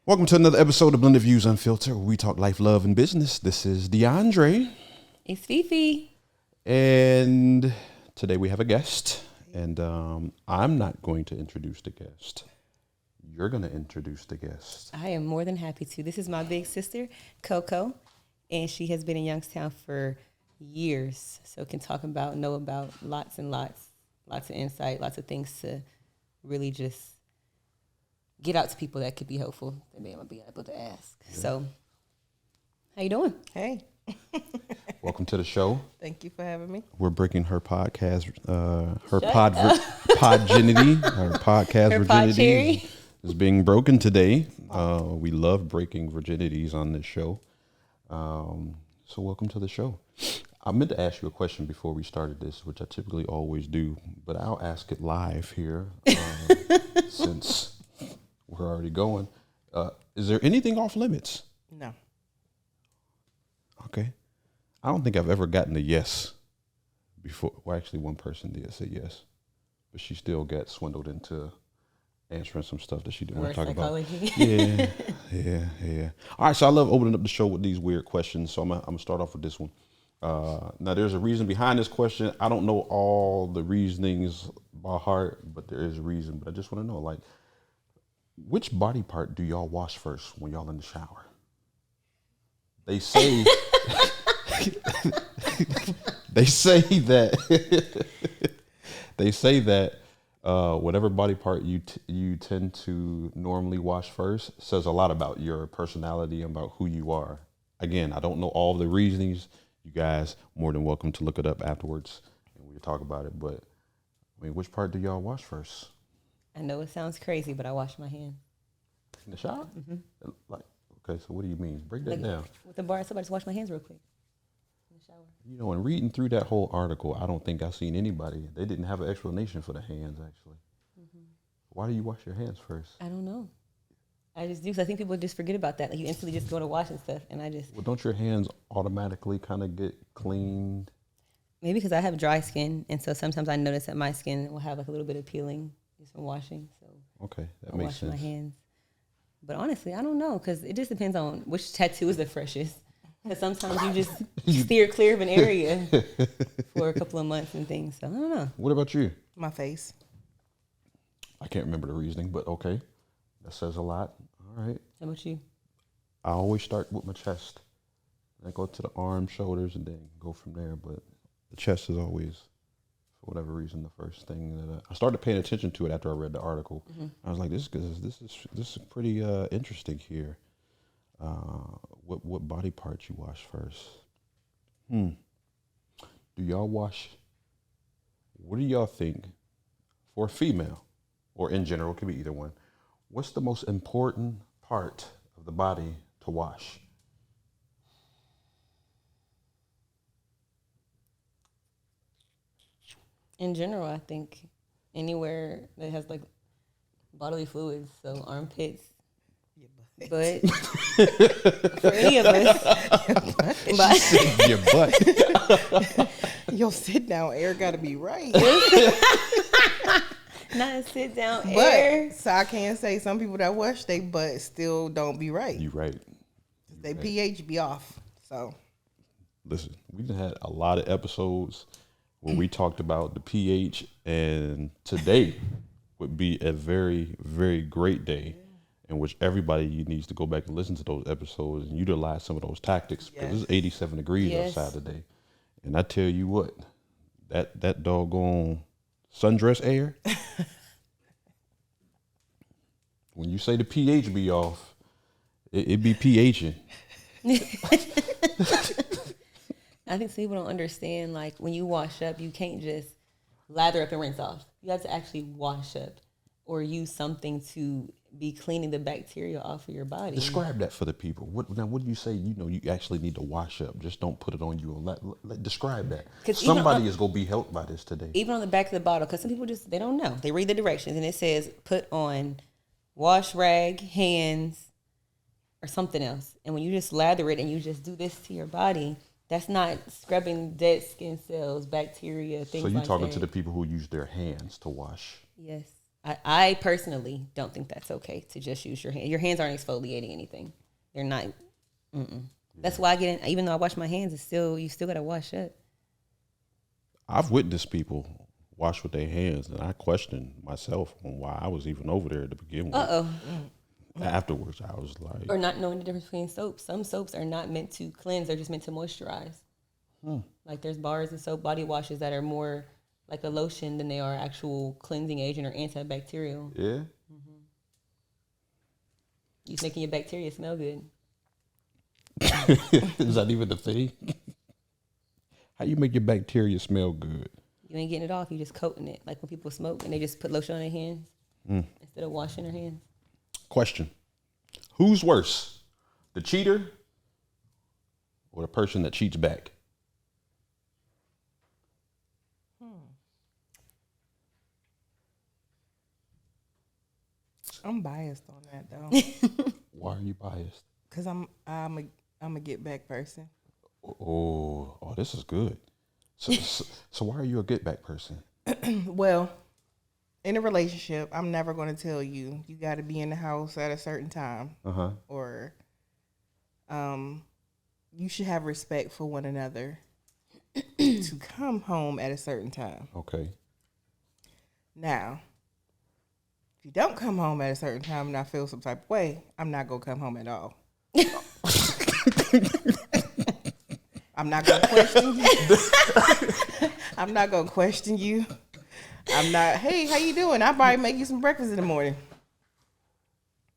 Welcome to another episode of Blended Views Unfiltered, where we talk life, love, and business. This is DeAndre. It's Fifi. And today we have a guest. And I'm not going to introduce the guest. You're going to introduce the guest. I am more than happy to. This is my big sister, Coco. And she has been in Youngstown for years. So can know about lots and lots of insight, lots of things to really just get out to people that could be helpful that they might be able to ask. Yeah. So, how you doing? Hey. Welcome to the show. Thank you for having me. We're breaking her podcast, podginity, her podcast her virginity is being broken today. We love breaking virginities on this show. So welcome to the show. I meant to ask you a question before we started this, which I typically always do, but I'll ask it live here since we're already going. Is there anything off limits? No. Okay. I don't think I've ever gotten a yes before. Well, actually, one person did say yes, but she still got swindled into answering some stuff that she didn't want to talk about. Yeah. All right, so I love opening up the show with these weird questions, so I'm gonna start off with this one. Now, there's a reason behind this question. I don't know all the reasonings by heart, but there is a reason. But I just want to know, like, which body part do y'all wash first when y'all in the shower? They say that whatever body part you tend to normally wash first says a lot about your personality and about who you are. Again, I don't know all the reasonings. You guys more than welcome to look it up afterwards and we'll talk about it. But I mean, which part do y'all wash first? I know it sounds crazy, but I wash my hands. In the shower? Mm-hmm. Like, okay, so what do you mean? Break that down. With the bar, somebody just wash my hands real quick. In the shower. You know, in reading through that whole article, I don't think I've seen anybody. They didn't have an explanation for the hands, actually. Mm-hmm. Why do you wash your hands first? I don't know. I just do, because I think people just forget about that. Like, you instantly just go to wash and stuff, and I just... Well, don't your hands automatically kind of get cleaned? Maybe because I have dry skin, and so sometimes I notice that my skin will have like a little bit of peeling just from washing. So okay, that I makes wash sense. my hands. But honestly, I don't know, because it just depends on which tattoo is the freshest. Because sometimes you just steer clear of an area for a couple of months and things. So I don't know. What about you? My face. I can't remember the reasoning, but okay. That says a lot. All right. How about you? I always start with my chest. I go to the arms, shoulders, and then go from there. But the chest is always, for whatever reason, the first thing that I started paying attention to it after I read the article. Mm-hmm. I was like, this is pretty interesting here. What body parts you wash first? Do y'all wash? What do y'all think for a female, or in general, it could be either one? What's the most important part of the body to wash? In general, I think anywhere that has like bodily fluids, so armpits, butt, for any of us. Your butt. Your sit down air got to be right. Not a sit down air. So I can't say some people that wash they butt still don't be right. You right. They right. pH be off. So listen, we've had a lot of episodes where we talked about the pH, and today would be a very, very great day in which everybody needs to go back and listen to those episodes and utilize some of those tactics, because it's 87 degrees outside today. And I tell you what, that doggone sundress air, when you say the pH be off, it be pHing. I think some people don't understand, like, when you wash up, you can't just lather up and rinse off. You have to actually wash up or use something to be cleaning the bacteria off of your body. Describe that for the people. What do you say, you actually need to wash up? Just don't put it on you. And describe that. Somebody is going to be helped by this today. Even on the back of the bottle, because some people they don't know. They read the directions, and it says put on wash rag, hands, or something else. And when you just lather it and you just do this to your body, that's not scrubbing dead skin cells, bacteria, things like that. So you're talking to the people who use their hands to wash. Yes. I personally don't think that's okay to just use your hand. Your hands aren't exfoliating anything. They're not. That's why I get in. Even though I wash my hands, you still gotta wash it. I've witnessed people wash with their hands, and I questioned myself on why I was even over there to begin with. Afterwards, I was like, or not knowing the difference between soaps. Some soaps are not meant to cleanse; they're just meant to moisturize. Like there's bars of soap body washes that are more like a lotion than they are actual cleansing agent or antibacterial. yeah. You're making your bacteria smell good. Is that even the thing? How you make your bacteria smell good? You ain't getting it off. You just coating it. Like when people smoke and they just put lotion on their hands instead of washing their hands. Question: who's worse, the cheater or the person that cheats back? I'm biased on that though, Why are you biased? cause I'm a get back person. Oh, this is good. So why are you a get back person? Well, in a relationship, I'm never going to tell you got to be in the house at a certain time, or you should have respect for one another to come home at a certain time. Okay. Now, if you don't come home at a certain time and I feel some type of way, I'm not going to come home at all. I'm not going to question you. I'm not going to question you. I'm not, hey, how you doing? I'll probably make you some breakfast in the morning.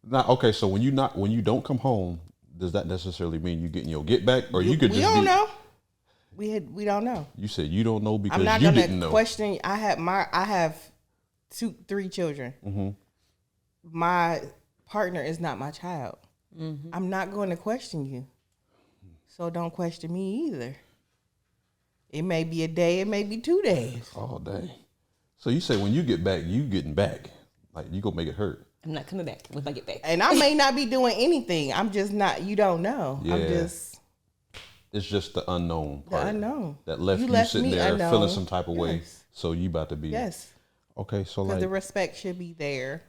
Now, okay, so when you don't come home, does that necessarily mean you getting your get back, or you could we just don't know. We don't know. You said you don't know because I'm not you gonna didn't know. question. I have 3 children. Mm-hmm. My partner is not my child. Mm-hmm. I'm not going to question you, so don't question me either. It may be a day, it may be 2 days. Oh, dang. So you say when you get back, you getting back. Like, you gonna make it hurt. I'm not coming back if I get back. And I may not be doing anything. I'm just not, you don't know. Yeah. It's just the unknown part. The unknown. That left you sitting there feeling some type of way. So you about to be. Yes. Okay, so because like. the respect should be there.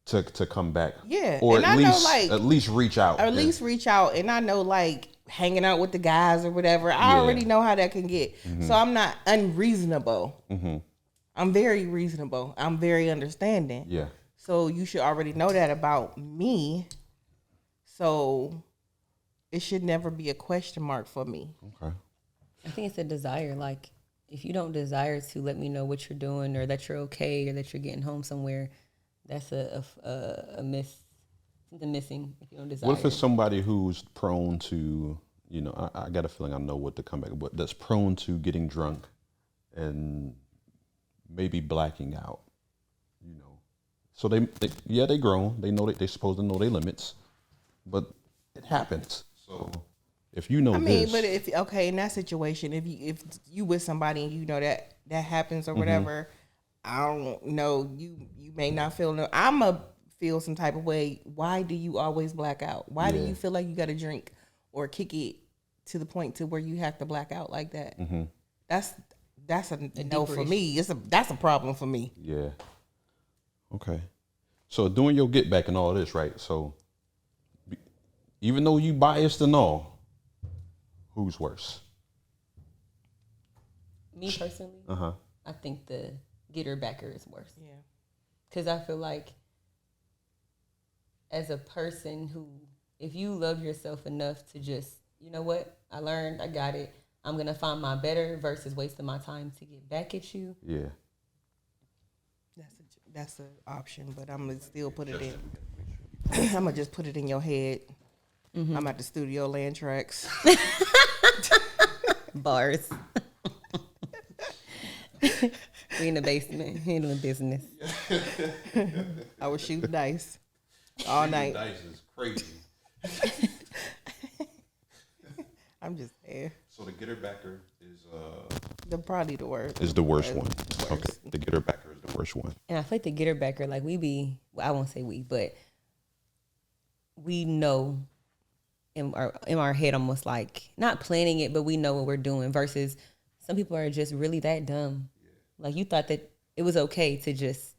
To come back. Yeah. Or and at I least, know, like, at least reach out. Or at least reach out. And I know, like, hanging out with the guys or whatever, I already know how that can get. Mm-hmm. So I'm not unreasonable. Mm-hmm. I'm very reasonable. I'm very understanding. Yeah. So you should already know that about me. So it should never be a question mark for me. Okay. I think it's a desire. Like, if you don't desire to let me know what you're doing or that you're okay or that you're getting home somewhere, that's a something missing if you don't desire. What if it's somebody who's prone to, I got a feeling I know what to come back, but that's prone to getting drunk and maybe blacking out, So they grown. They know that they're supposed to know their limits, but it happens. So if you know but in that situation, if you with somebody and you know that happens or whatever, I don't know, you may not feel I'ma feel some type of way. Why do you always black out? Why do you feel like you got to drink or kick it to the point to where you have to black out like that? Mm-hmm. That's a no for me. That's a problem for me. Yeah. Okay. So doing your get back and all this, right? So even though you biased and all, who's worse? Me personally, I think the getter backer is worse. Yeah. Because I feel like as a person who, if you love yourself enough to just, you know what, I learned, I got it, I'm going to find my better versus wasting my time to get back at you. Yeah. That's an option, but I'm going to still put it in. I'm going to just put it in your head. Mm-hmm. I'm at the studio laying tracks. Bars. We in the basement handling business. I was shooting dice all night. Dice is crazy. I'm just there. So the getter backer is probably the worst. Is the worst one. Okay, the getter backer is the worst one. And I feel like the getter backer, like I won't say we, but we know in our head almost like not planning it, but we know what we're doing. Versus some people are just really that dumb. Yeah. Like you thought that it was okay to just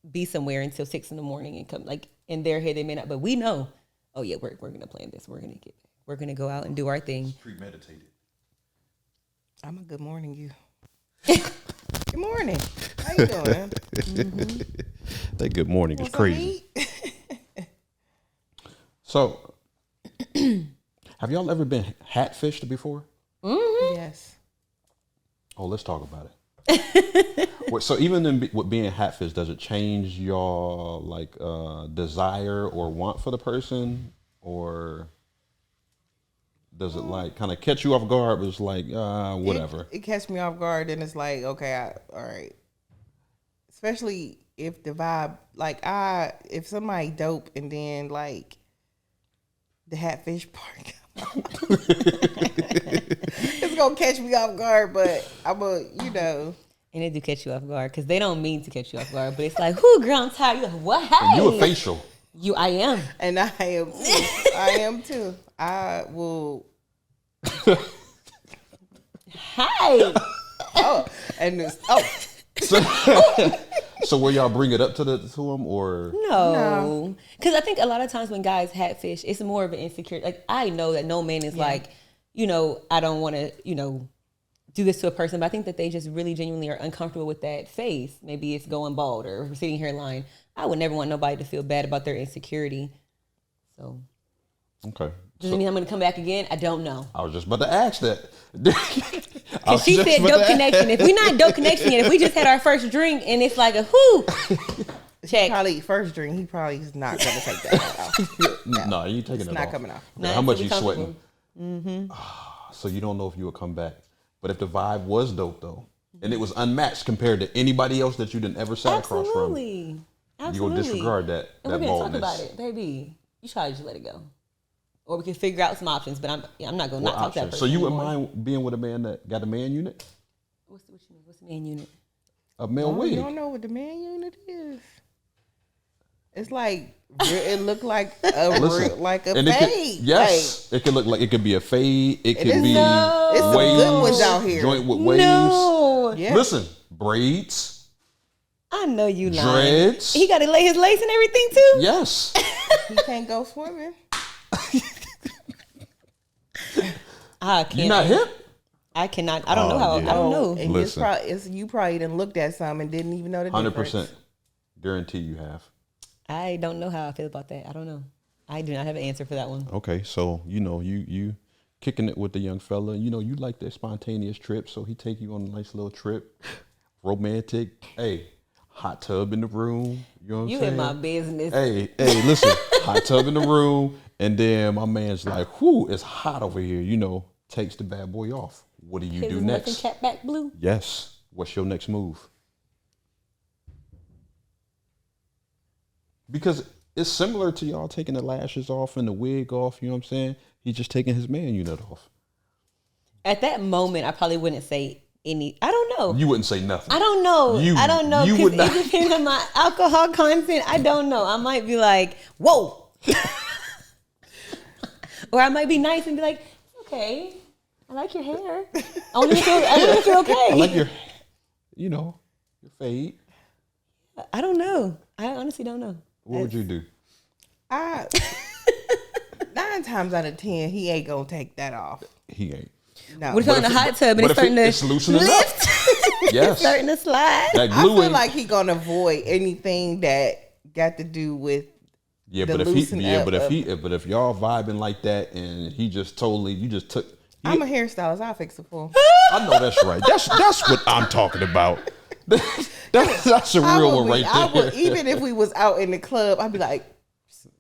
be somewhere until 6 a.m. and come, like, in their head they may not, but we know, oh yeah, we're gonna plan this. We're gonna get back. We're gonna go out and do our thing. It's premeditated. I'm a good morning you. Good morning. How you doing? Mm-hmm. That good morning is crazy. So, have y'all ever been hatfished before? Mm-hmm. Yes. Oh, let's talk about it. So even with being hatfished, does it change your like desire or want for the person, or does it like kind of catch you off guard? But it's like whatever. It catch me off guard, and it's like, okay, all right. Especially if the vibe, like if somebody dope and then like the hatfish part, it's gonna catch me off guard. But I'm a, And it do catch you off guard because they don't mean to catch you off guard, but it's like, whoo, girl, I'm tired. You're like, what? Hey. And you a facial. I am. And I am too. I am too. I will. Hi. So will y'all bring it up to them or No, because I think a lot of times when guys hatfish, it's more of an insecurity. Like, I know that no man is like, I don't want to, do this to a person, but I think that they just really genuinely are uncomfortable with that face. Maybe it's going bald or receding hairline. I would never want nobody to feel bad about their insecurity. So, okay. Does it mean I'm going to come back again? I don't know. I was just about to ask that. Because she said dope connection. If we're not dope connection yet, if we just had our first drink and it's like a whoo, check. Probably first drink, he probably is not going to take that off. No, you taking it off. It's not coming off. Okay, how much you sweating? Mm-hmm. So you don't know if you would come back. But if the vibe was dope though, and it was unmatched compared to anybody else that you didn't ever sat across from, Absolutely. you gonna disregard that And that we're boldness. gonna talk about it, baby. You try to just let it go, or we can figure out some options. But I'm not gonna not talk to that person. So you wouldn't anymore. mind being with a man that got a man unit, What you mean? What's the man unit? a male You wig? don't know what the man unit is. It's like it looked like a And it fade. could, yes, it could look like it could be a fade. It could be No. It's some waves, good ones out here. joint with waves. No, Yeah. Listen, braids, I know you lying. dreads. He got to lay his lace and everything too. Yes. He can't go swimming. I can't. You not hip? I cannot. I don't know Oh, how. yeah. I don't know. And Listen. you probably didn't looked at some and didn't even know the difference. 100%. Guarantee you have. I don't know how I feel about that. I don't know. I do not have an answer for that one. Okay, so you kicking it with the young fella. You like that spontaneous trip, so he take you on a nice little trip, romantic. Hey, hot tub in the room. You know what I'm You saying? in my business. Hey, listen, hot tub in the room, and then my man's like, "Whoo, it's hot over here." Takes the bad boy off. What do you do His next? muffin cap back blue. Yes. What's your next move? Because it's similar to y'all taking the lashes off and the wig off. You know what I'm saying? He's just taking his man unit off. At that moment, I probably wouldn't say any. I don't know. You wouldn't say nothing. I don't know. I don't know. You would Because not. it depends on my alcohol content. I don't know. I might be like, whoa. Or I might be nice and be like, okay, I like your hair. I want you to feel okay. I like your fade. I don't know. I honestly don't know. What would you do? 9 times out of 10, he ain't gonna take that off. He ain't. No. What if I'm in the hot tub and it's starting to it's loosening up? lift? Yes. Starting to slide. That I glue feel ain't. like he gonna avoid anything that got to do with Yeah, the but loosen up but if y'all vibing like that and he just totally, you just took. I'm a hairstylist. I'll fix it for him. I know that's right. That's what I'm talking about. That's a real one right I there. would, even if we was out in the club, I'd be like,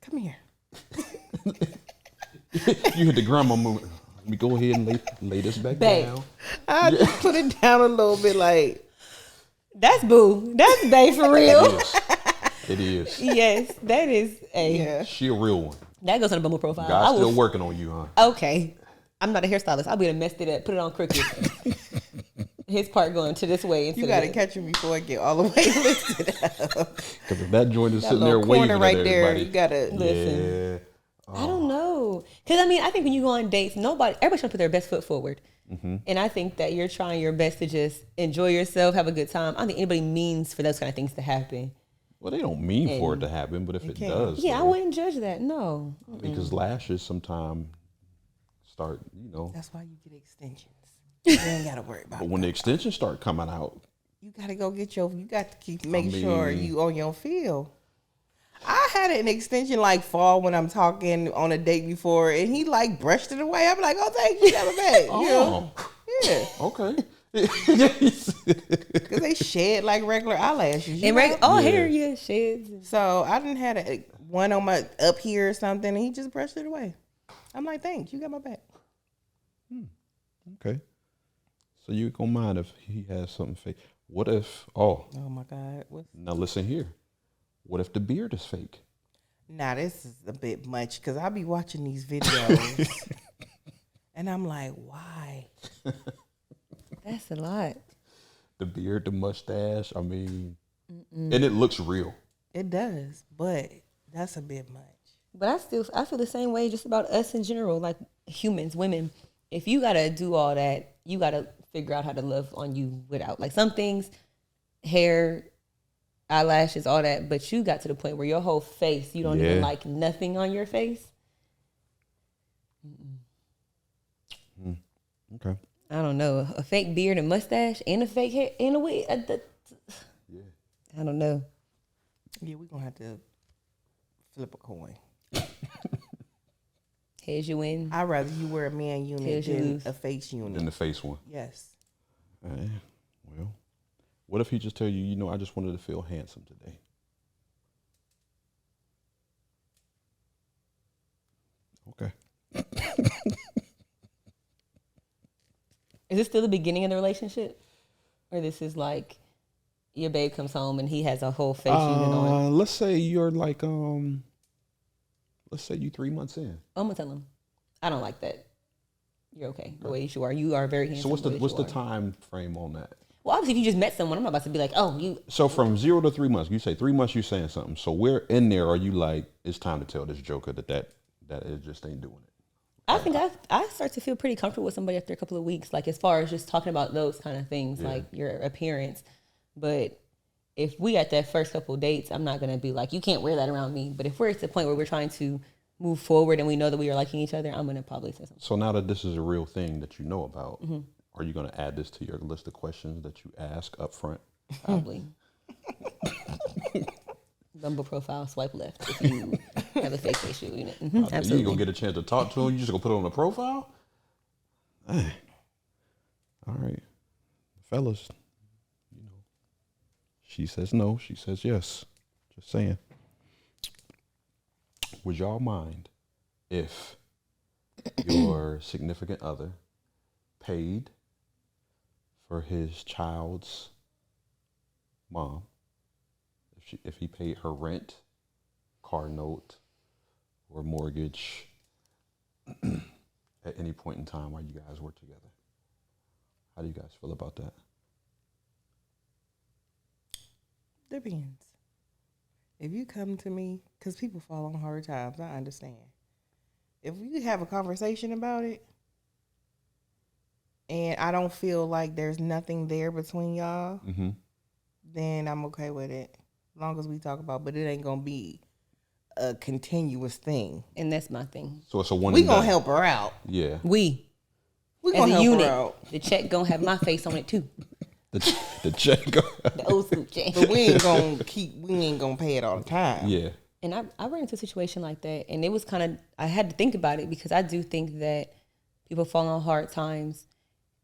come here. You hit the grandma movement. Let me go ahead and lay this back Babe. down. I just put it down a little bit like, That's boo. That's bae for real. It is. Yes, that is a. yeah. She a real one. That goes on the Bumble profile. God's I still will- working on you, huh? Okay. I'm not a hairstylist. I'll be to messed it up, put it on crooked. His part going to this way. You got to catch him before it get all the way lifted up. Because if that joint is That sitting there little waving corner at right there, everybody. you got to. Listen. Yeah. I don't know. Because, I think when you go on dates, everybody's trying to put their best foot forward. Mm-hmm. And I think that you're trying your best to just enjoy yourself, have a good time. I don't think anybody means for those kind of things to happen. Well, they don't mean for it to happen, but if it does, yeah, I wouldn't judge that. No, because lashes sometimes start, That's why you get extensions. You ain't gotta worry about But it. when the extensions start coming out, You gotta go get you got to keep making sure you on your field. I had an extension like fall when I'm talking on a date before, and he like brushed it away. I'm like, oh, thank you, never back. oh, Yeah, okay. because they shed like regular eyelashes. and hair, yeah, sheds. So I didn't have one on my up here or something, and he just brushed it away. I'm like, thanks, you got my back. Okay. So you gonna mind if he has something fake? What if? Oh my God! Now listen here. What if the beard is fake? Now this is a bit much because I be watching these videos, and I'm like, why? That's a lot. The beard, the mustache. I mean, and it looks real. It does, but that's a bit much. But I feel the same way just about us in general, like humans, women. If you gotta do all that, you gotta figure out how to love on you without. Like some things, hair, eyelashes, all that, but you got to the point where your whole face, you don't even like nothing on your face. Okay. I don't know. A fake beard and mustache and a fake hair and a wig. I don't know. Yeah, we're gonna have to flip a coin. Heads you win. I'd rather you wear a man unit than a face unit. Than the face one. Yes. Well, what if he just tell you, I just wanted to feel handsome today? Okay. Is this still the beginning of the relationship? Or this is like your babe comes home and he has a whole face unit on? Let's say you're like, let's say you 3 months in. I'm gonna tell him, I don't like that. You're okay the way you are. You are very handsome. So what's the time frame on that? Well, obviously, if you just met someone, I'm not about to be like, oh, you. So from 0 to 3 months, you say 3 months, you saying something. So where in there are you like, it's time to tell this joker that it just ain't doing it? I think I start to feel pretty comfortable with somebody after a couple of weeks, like as far as just talking about those kind of things, like your appearance. But if we at that first couple of dates, I'm not gonna be like, you can't wear that around me. But if we're at the point where we're trying to move forward and we know that we are liking each other, I'm gonna probably say something. So now that this is a real thing that you know about, are you gonna add this to your list of questions that you ask up front? Probably. Bumble profile, swipe left if you have a fake face unit. Absolutely. You ain't gonna get a chance to talk to him. You just gonna put it on a profile? All right, fellas. She says no. She says yes. Just saying. Would y'all mind if your significant other paid for his child's mom? If he paid her rent, car note, or mortgage at any point in time while you guys were together? How do you guys feel about that? Depends. If you come to me, because people fall on hard times, I understand. If we have a conversation about it, and I don't feel like there's nothing there between y'all, then I'm okay with it. As long as we talk about, but it ain't gonna be a continuous thing. And that's my thing. So it's a one. We gonna help her out. Yeah. We gonna as a help unit, her out. the check gonna have my face on it too. The check. The old school check. But we ain't gonna pay it all the time. Yeah. And I ran into a situation like that, and it was kind of, I had to think about it because I do think that people fall on hard times,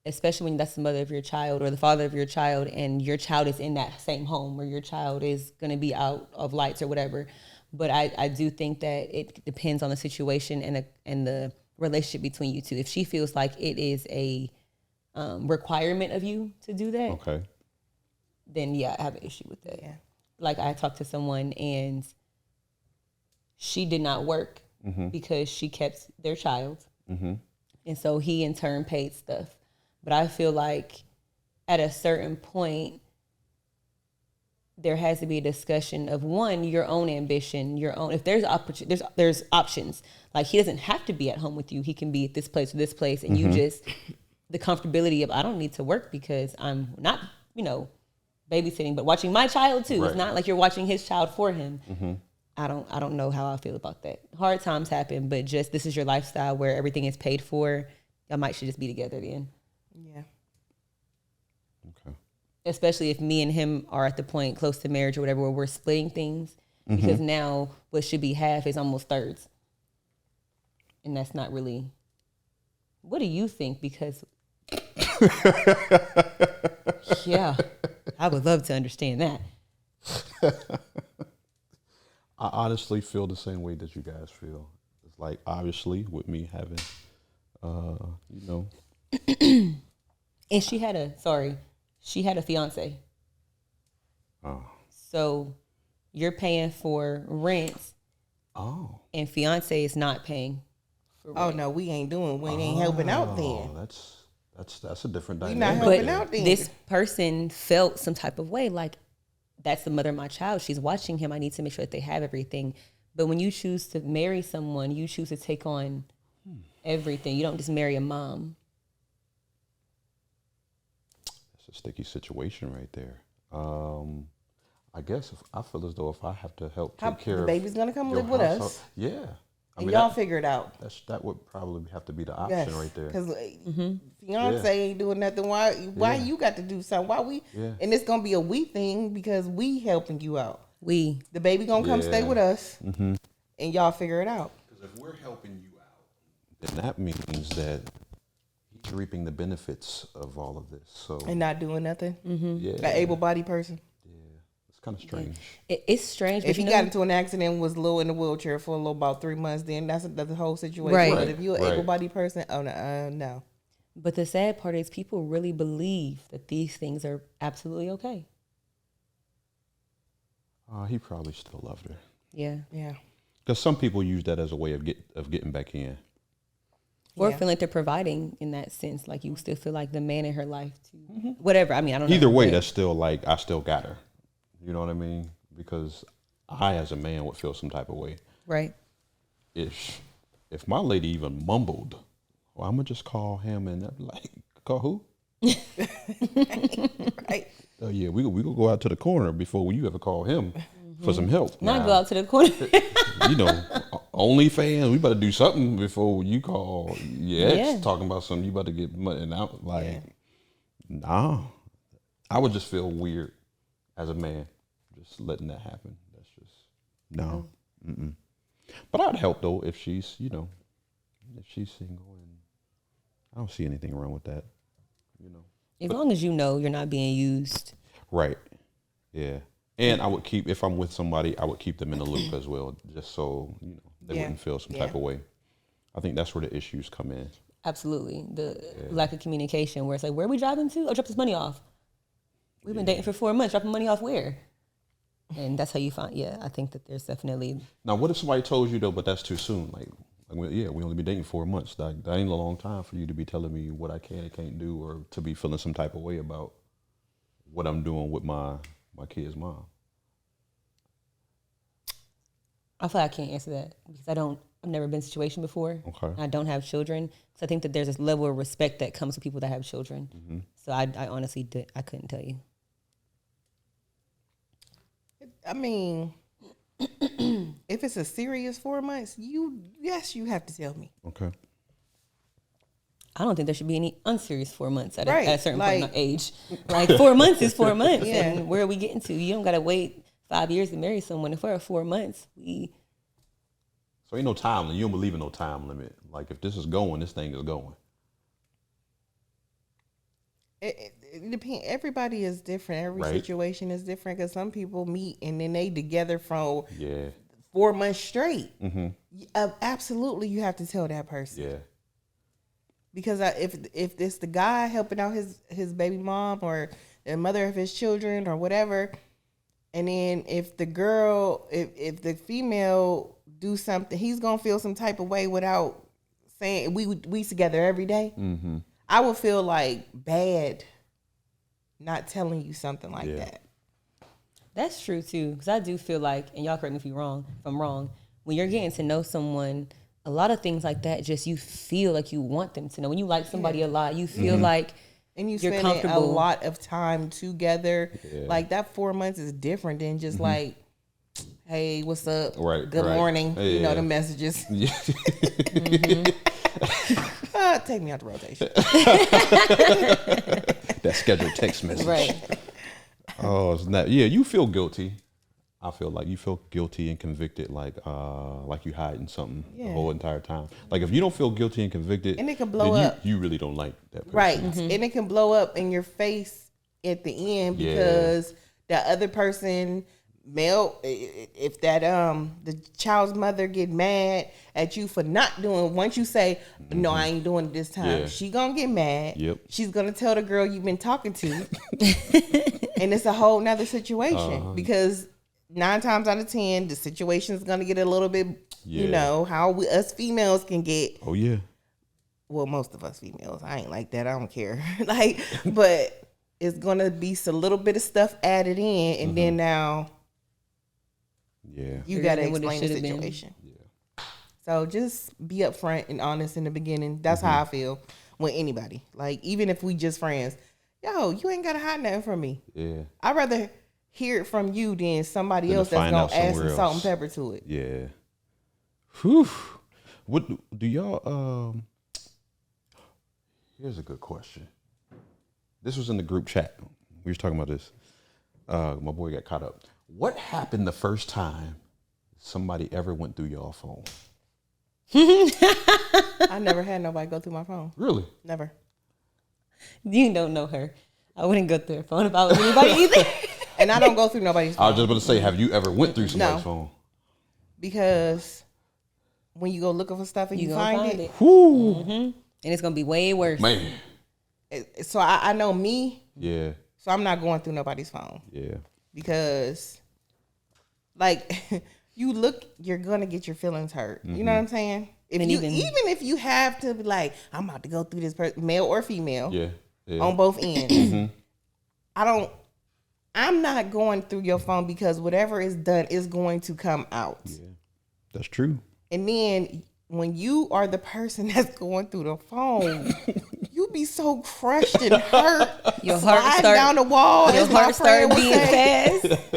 especially when that's the mother of your child or the father of your child, and your child is in that same home, or your child is going to be out of lights or whatever. But I do think that it depends on the situation and the relationship between you two. If she feels like it is a requirement of you to do that, Okay. then yeah, I have an issue with that. Yeah. Like I talked to someone and she did not work because she kept their child. And so he in turn paid stuff. But I feel like at a certain point, there has to be a discussion of one, your own ambition, your own, if there's there's options. Like he doesn't have to be at home with you. He can be at this place or this place. And you just, the comfortability of, I don't need to work because I'm not, babysitting, but watching my child too. Right. It's not like you're watching his child for him. I don't know how I feel about that. Hard times happen, but just this is your lifestyle where everything is paid for. Y'all might should just be together then. Yeah. Okay. Especially if me and him are at the point close to marriage or whatever where we're splitting things. Because now what should be half is almost thirds. And that's not really. What do you think? Because yeah, I would love to understand that. I honestly feel the same way that you guys feel. It's like, obviously, with me having, you know. And she had a fiance. Oh. So you're paying for rent. Oh. And fiance is not paying for rent. Oh no, we ain't helping out then. That's a different We dynamic. not helping out then. This person felt some type of way, like that's the mother of my child. She's watching him. I need to make sure that they have everything. But when you choose to marry someone, you choose to take on everything. You don't just marry a mom. It's a sticky situation right there. I guess if I feel as though if I have to help take care the of baby's gonna come your live with household- us. Yeah. I And mean, y'all that, figure it out. that would probably have to be the option right there. Because fiance ain't doing nothing. Why you got to do something? Why we? Yeah. And it's gonna be a we thing because we helping you out. We. The baby gonna come stay with us, Mm-hmm. and y'all figure it out. Because if we're helping you out, then that means that he's reaping the benefits of all of this. So And not doing nothing. yeah, An able-bodied person. it's kind of strange. It's strange. If but he got into an accident and was low in the wheelchair for a little about 3 months, then that's the whole situation. Right. But if you're an Right. able-bodied person, oh no, no. But the sad part is people really believe that these things are absolutely okay. He probably still loved her. Yeah. Yeah. Because some people use that as a way of getting back in. Or Yeah. feel like they're providing in that sense. Like you still feel like the man in her life too. Whatever. I mean, I don't know. Either way, but- that's still like I still got her. You know what I mean? Because I, as a man, would feel some type of way right. if my lady even mumbled. Well, I'm gonna just call him and I'd be like, call who? Right. Oh yeah, we gonna go out to the corner before you ever call him for some help. Not Nah, go out to the corner. you know, OnlyFans. We better do something before you call your ex Yeah. talking about something. You about to get money and out. Like, nah, I would just feel weird as a man, just letting that happen. That's just no. Mm-mm. But I'd help though if she's, you know, if she's single, and I don't see anything wrong with that. You know, As long as you know you're not being used. right? Yeah. And I would keep, if I'm with somebody, I would keep them in the loop as well, just so, you know, they Yeah. wouldn't feel some Yeah. type of way. I think that's where the issues come in. Absolutely. The lack of communication where it's like, where are we driving to? Oh, drop this money off. We've been dating for 4 months. Dropping money off where? And that's how you find, I think that there's definitely. Now, what if somebody told you though, but that's too soon? Like we only been dating 4 months. That ain't a long time for you to be telling me what I can and can't do, or to be feeling some type of way about what I'm doing with my kid's mom. I feel like I can't answer that because I've never been in a situation before. Okay. I don't have children. So I think that there's this level of respect that comes with people that have children. Mm-hmm. So I honestly I couldn't tell you. I mean, if it's a serious 4 months, you have to tell me. Okay. I don't think there should be any unserious 4 months at, Right, at a certain point like- in age. Like 4 months is 4 months. Yeah. And where are we getting to? You don't got to wait 5 years to marry someone. If we're at 4 months, So ain't no time limit. You don't believe in no time limit. Like if this is going, this thing is going. It depends. Everybody is different. Every Right. situation is different because some people meet and then they together for Yeah. 4 months straight. Mm-hmm. Absolutely, you have to tell that person. Yeah. Because if it's the guy helping out his baby mom or the mother of his children or whatever, and then if the girl, if the female do something, he's gonna feel some type of way without saying we together every day. Mm-hmm. I would feel like bad not telling you something like that. that's true too. Because I do feel like, and y'all correct me if I'm wrong, when you're getting to know someone, a lot of things like that, just you feel like you want them to know. When you like somebody a lot, you feel like And you're spending comfortable. a lot of time together. Yeah. Like that 4 months is different than just like, hey, what's up? Right, Good right. morning. Yeah. You know, the messages. Yeah. Take me out the rotation. That scheduled text message. Right. Oh, it's not. Yeah, you feel guilty. I feel like you feel guilty and convicted, like you hiding something the Yeah. whole entire time. Like if you don't feel guilty and convicted, And it can blow then up. You really don't like that person. Right. And it can blow up in your face at the end Yeah. because the other person, male, if that the child's mother get mad at you for not doing, once you say, no, I ain't doing it this time, Yeah. she gonna get mad. Yep. She's gonna tell the girl you've been talking to. And it's a whole nother situation because 9 times out of 10, the situation is gonna get a little bit, you Yeah. know, how us females can get. Oh yeah. Well, most of us females, I ain't like that. I don't care. Like, but it's gonna be a little bit of stuff added in, and then now Yeah. you Bigger gotta than what it explain the should've been. situation. So just be upfront and honest in the beginning. That's how I feel with anybody. Like, even if we just friends, yo, you ain't gotta hide nothing from me. Yeah. I'd rather hear it from you than somebody Than to else that's find gonna out add some somewhere salt and else. pepper to it. Yeah. Whew. What do y'all? Here's a good question. This was in the group chat. We was talking about this. My boy got caught up. What happened the first time somebody ever went through your phone? I never had nobody go through my phone. Really? Never. You don't know her. I wouldn't go through her phone if I was anybody either. And I don't go through nobody's phone. I was just going to say, have you ever went through somebody's No. phone? Because when you go looking for stuff and you gonna find it, Whoo. And it's gonna be way worse. Man. so I know me, Yeah. so I'm not going through nobody's phone Yeah. because, like, you look, you're gonna get your feelings hurt. You know what I'm saying? If And you even- even if you have to be like, I'm about to go through this person, male or female, Yeah. Yeah. on both ends. I'm not going through your phone because whatever is done is going to come out. Yeah. That's true. And then when you are the person that's going through the phone, you be so crushed and hurt. Your heart sliding start down the wall. Your as my heart friend start would beating say. fast.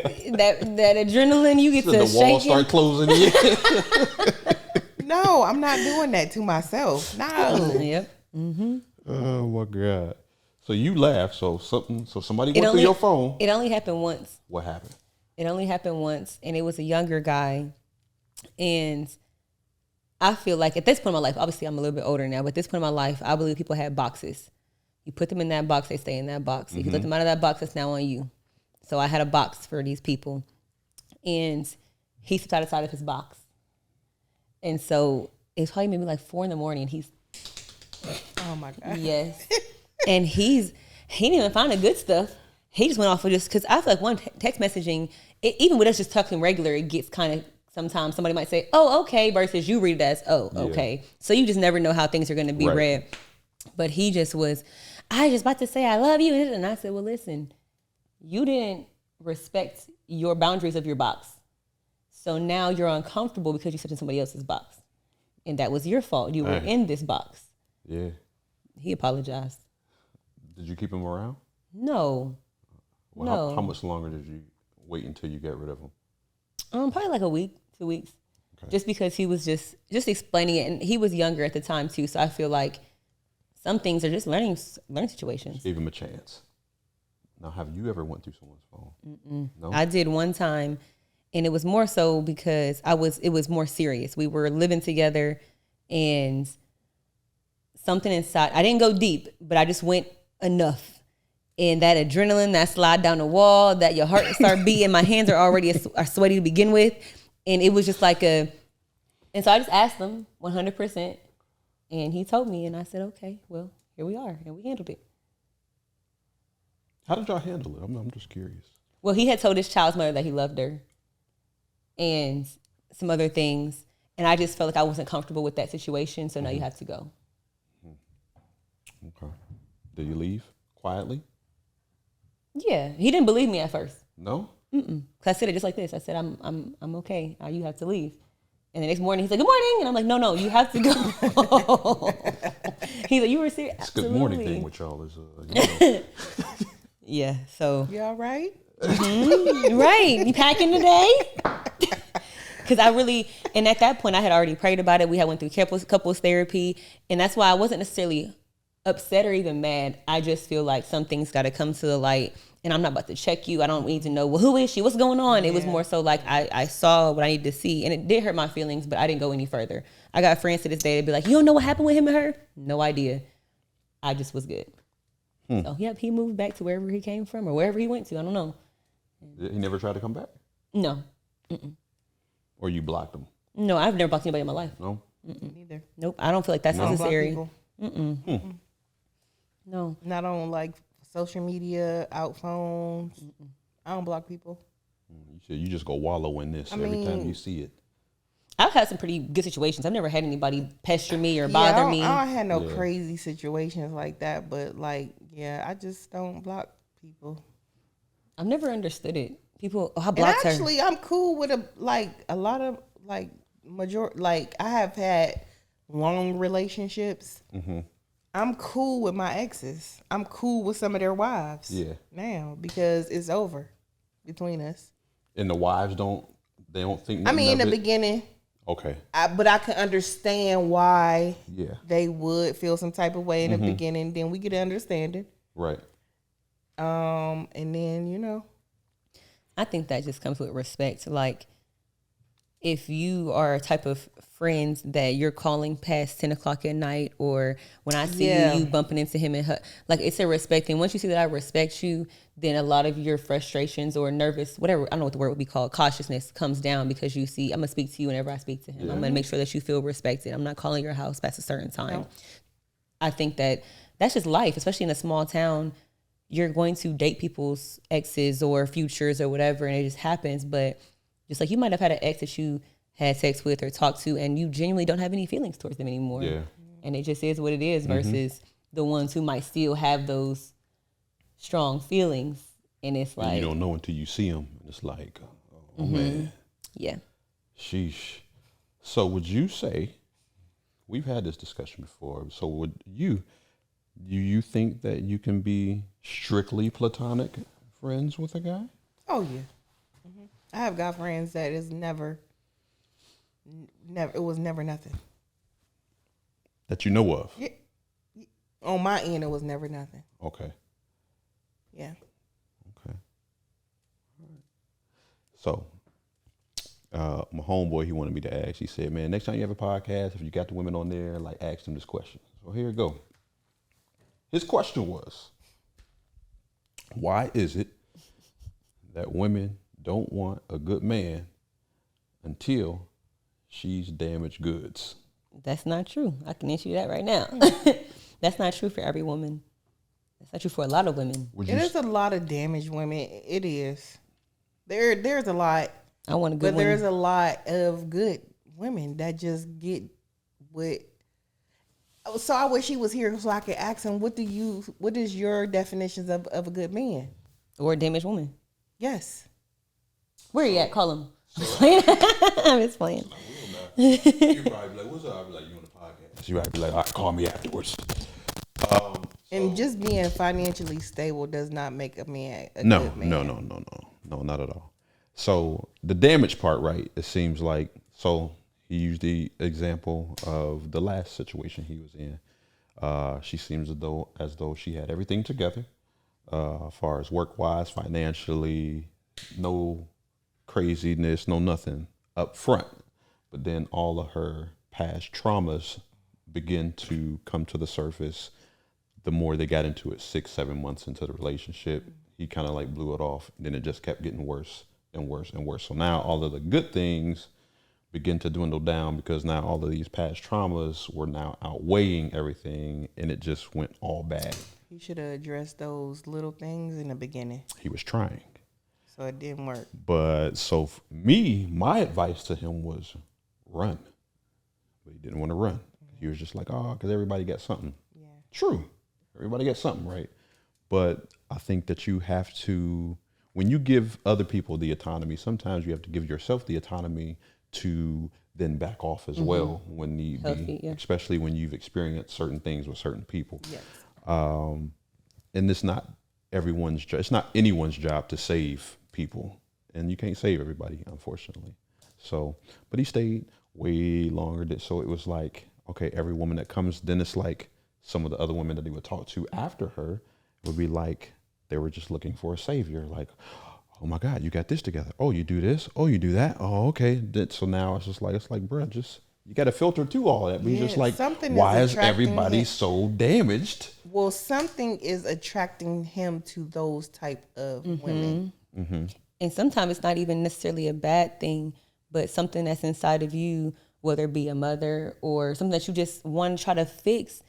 that adrenaline you get So to the wall shaking. start closing in. No, I'm not doing that to myself. No. Yep. Oh my God. So you laughed. So somebody went through your phone. It only happened once. What happened? It only happened once, and it was a younger guy. And I feel like at this point in my life, obviously I'm a little bit older now, but at this point in my life, I believe people have boxes. You put them in that box, they stay in that box. If you let them out of that box, it's now on you. So I had a box for these people, and he stepped outside of his box. And so it's probably maybe like 4 a.m. He's Oh my God. yes, and he didn't even find the good stuff. He just went off of just because I feel like one text messaging, even with us just talking regular, it gets kind of sometimes somebody might say, "Oh, okay," versus you read it as, "Oh, okay." So you just never know how things are going to be Right. read. But he just was, I was just about to say I love you, and I said, "Well, listen, you didn't respect your boundaries of your box, so now you're uncomfortable because you stepped in somebody else's box, and that was your fault. You were Right. in this box." Yeah. He apologized. Did you keep him around? No. Well, No. how much longer did you wait until you got rid of him? Probably like a week, 2 weeks. Okay. Just because he was just explaining it, and he was younger at the time too. So I feel like some things are just learning situations. Gave him a chance. Now, have you ever went through someone's phone? No. I did one time, and it was more so because it was more serious. We were living together, and something inside. I didn't go deep, but I just went enough. And that adrenaline, that slide down the wall, that your heart start beating, my hands are already are sweaty to begin with. And it was just like and so I just asked him 100%. And he told me, and I said, okay, well, here we are. And we handled it. How did y'all handle it? I'm just curious. Well, he had told his child's mother that he loved her and some other things. And I just felt like I wasn't comfortable with that situation. So now you have to go. Okay. Did you leave quietly? Yeah. He didn't believe me at first. No. Cause I said it just like this. I said, I'm okay. You have to leave. And the next morning, he's like, good morning. And I'm like, no, you have to go. He's like, you were serious? It's good morning thing with y'all is, Yeah, so. You all right? Mm-hmm. Right. You packing today? Because and at that point, I had already prayed about it. We had went through couples therapy. And that's why I wasn't necessarily upset or even mad. I just feel like some things got to come to the light. And I'm not about to check you. I don't need to know, well, who is she? What's going on? Yeah. It was more so like I saw what I needed to see. And it did hurt my feelings, but I didn't go any further. I got friends to this day that'd be like, you don't know what happened with him and her? No idea. I just was good. So, yep, he moved back to wherever he came from or wherever he went to. I don't know. He never tried to come back? No. Or you blocked him? No, I've never blocked anybody in my life. No? Neither. Nope, I don't feel like that's necessary. No. Not on like social media, out phones. I don't block people. You said you just go wallow in this every time you see it. I've had some pretty good situations. I've never had anybody pester me or bother me. I don't have no crazy situations like that, but like, I just don't block people. I've never understood it. People, I blocked her. Actually, I'm cool with a lot of I have had long relationships. I'm cool with my exes. I'm cool with some of their wives. Yeah. Now because it's over between us. And the wives don't think. I mean, in the beginning. Okay. But I can understand why. They would feel some type of way in the beginning. Then we get an understanding. Right. And then I think that just comes with respect. Like, if you are a type of friends that you're calling past 10 o'clock at night, or when I see you bumping into him and her, like, it's a respect. And once you see that I respect you, then a lot of your frustrations or nervous, whatever, I don't know what the word would be called, cautiousness comes down because you see, I'm going to speak to you whenever I speak to him. I'm going to make sure that you feel respected. I'm not calling your house past a certain time. No. I think that that's just life, especially in a small town. You're going to date people's exes or futures or whatever, and it just happens. But just like you might have had an ex that you had sex with or talked to, and you genuinely don't have any feelings towards them anymore. Yeah. And it just is what it is versus the ones who might still have those strong feelings. And it's like... And you don't know until you see them. And it's like, oh, man. Yeah. Sheesh. So would you say... We've had this discussion before. So do you think that you can be strictly platonic friends with a guy? Oh, yeah. I have guy friends that is never, it was never nothing. That you know of? Yeah. On my end, it was never nothing. Okay. Yeah. Okay. All right. So, my homeboy, he wanted me to ask, he said, man, next time you have a podcast, if you got the women on there, like, ask them this question. So here you go. His question was, why is it that women don't want a good man until she's damaged goods? That's not true. I can answer you that right now. That's not true for every woman. That's not true for a lot of women. It is a lot of damaged women. It is. There's a lot. I want a good woman. But there's a lot of good women that just get with. So I wish he was here so I could ask him, what is your definitions of a good man? Or a damaged woman? Yes. Where you at? Call him. I'm just playing. You probably be like, what's up? I'll be like, you on the podcast. You probably be like, all right, call me afterwards. And just being financially stable does not make a man a good man. No, not at all. So the damage part, right? It seems like, so he used the example of the last situation he was in. She seems as though she had everything together, as far as work-wise, financially, no craziness, no nothing up front. But then all of her past traumas begin to come to the surface. The more they got into it, 6-7 months into the relationship, he kind of like blew it off. And then it just kept getting worse and worse and worse. So now all of the good things begin to dwindle down because now all of these past traumas were now outweighing everything, and it just went all bad. He should have addressed those little things in the beginning. He was trying. So it didn't work. But so for me, my advice to him was run. But he didn't want to run. He was just like, oh, because everybody got something. Yeah. True. Everybody got something, right? But I think that you have to, when you give other people the autonomy, sometimes you have to give yourself the autonomy to then back off as well when need Healthy, be, yeah. especially when you've experienced certain things with certain people. Yes. And it's not everyone's job. It's not anyone's job to save people, and you can't save everybody, unfortunately. So, but he stayed way longer. So it was like, okay, every woman that comes, then it's like some of the other women that he would talk to after her would be like, they were just looking for a savior. Like, oh my God, you got this together. Oh, you do this. Oh, you do that. Oh, okay. So now it's like, bro, just, you got to filter through all that. But Yeah, just like, something why is is attracting everybody him. so damaged? Well, something is attracting him to those type of women. And sometimes it's not even necessarily a bad thing, but something that's inside of you, whether it be a mother or something that you just want to try to fix,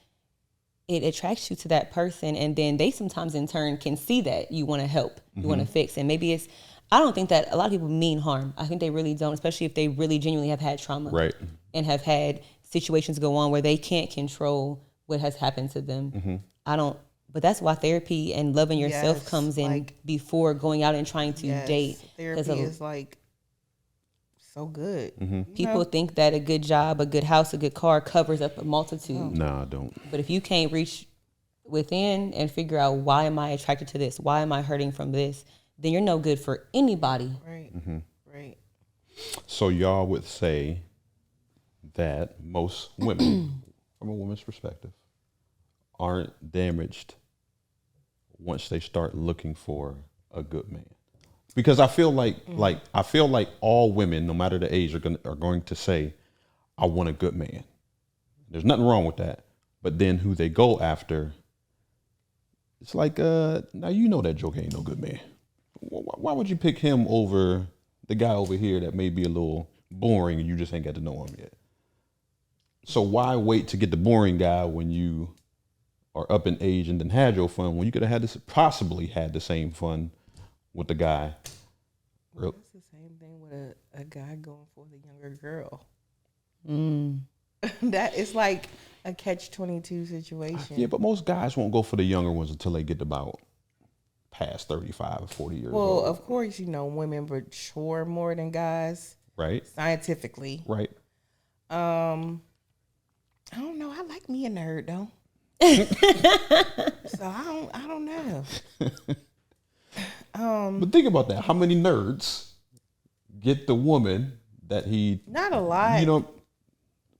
it attracts you to that person. And then they sometimes in turn can see that you want to help, you want to fix. And maybe it's, I don't think that a lot of people mean harm. I think they really don't, especially if they really genuinely have had trauma. Right. And have had situations go on where they can't control what has happened to them. But that's why therapy and loving yourself Yes, comes in like- before going out and trying to Yes, date. 'Cause therapy is like so good. You people know? think that a good job, a good house, a good car covers up a multitude. Nah, I don't. But if you can't reach within and figure out, why am I attracted to this? Why am I hurting from this? Then you're no good for anybody. Right. Right. So y'all would say that most women, from a woman's perspective, aren't damaged once they start looking for a good man. Because I feel like all women, no matter the age, are going to say, I want a good man. There's nothing wrong with that. But then who they go after, it's like, now you know that joke ain't no good man. Why would you pick him over the guy over here that may be a little boring and you just ain't got to know him yet? So why wait to get the boring guy when you are up in age and then had your fun, when you could have possibly had the same fun with the guy? Well, it's the same thing with a guy going for the younger girl. That is like a catch-22 situation. Yeah, but most guys won't go for the younger ones until they get about past 35 or 40 years Well, old. of course, women mature more than guys Right? scientifically. Right. I don't know. I like me a nerd though. So I don't know. But think about that. How many nerds get the woman that he, Not a lot. you know,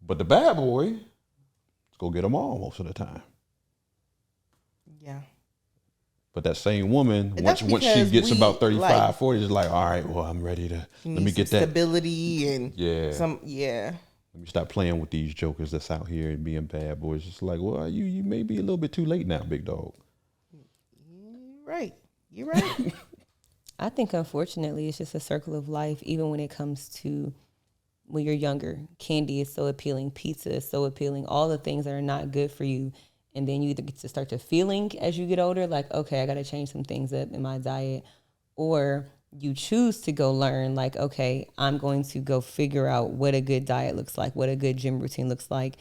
but the bad boy, let's go get them all most of the time. Yeah. But that same woman, That's once she because gets we, about 35, like- 40, is like, all right, well, I'm ready to, let me get that. stability and Yeah. yeah. Let me stop playing with these jokers that's out here and being bad boys. It's like, well, you may be a little bit too late now, big dog. Right. You're right. I think, unfortunately, it's just a circle of life, even when it comes to when you're younger. Candy is so appealing. Pizza is so appealing. All the things that are not good for you. And then you either get to start to feeling as you get older, like, okay, I got to change some things up in my diet. Or you choose to go learn, like, okay, I'm going to go figure out what a good diet looks like, what a good gym routine looks like.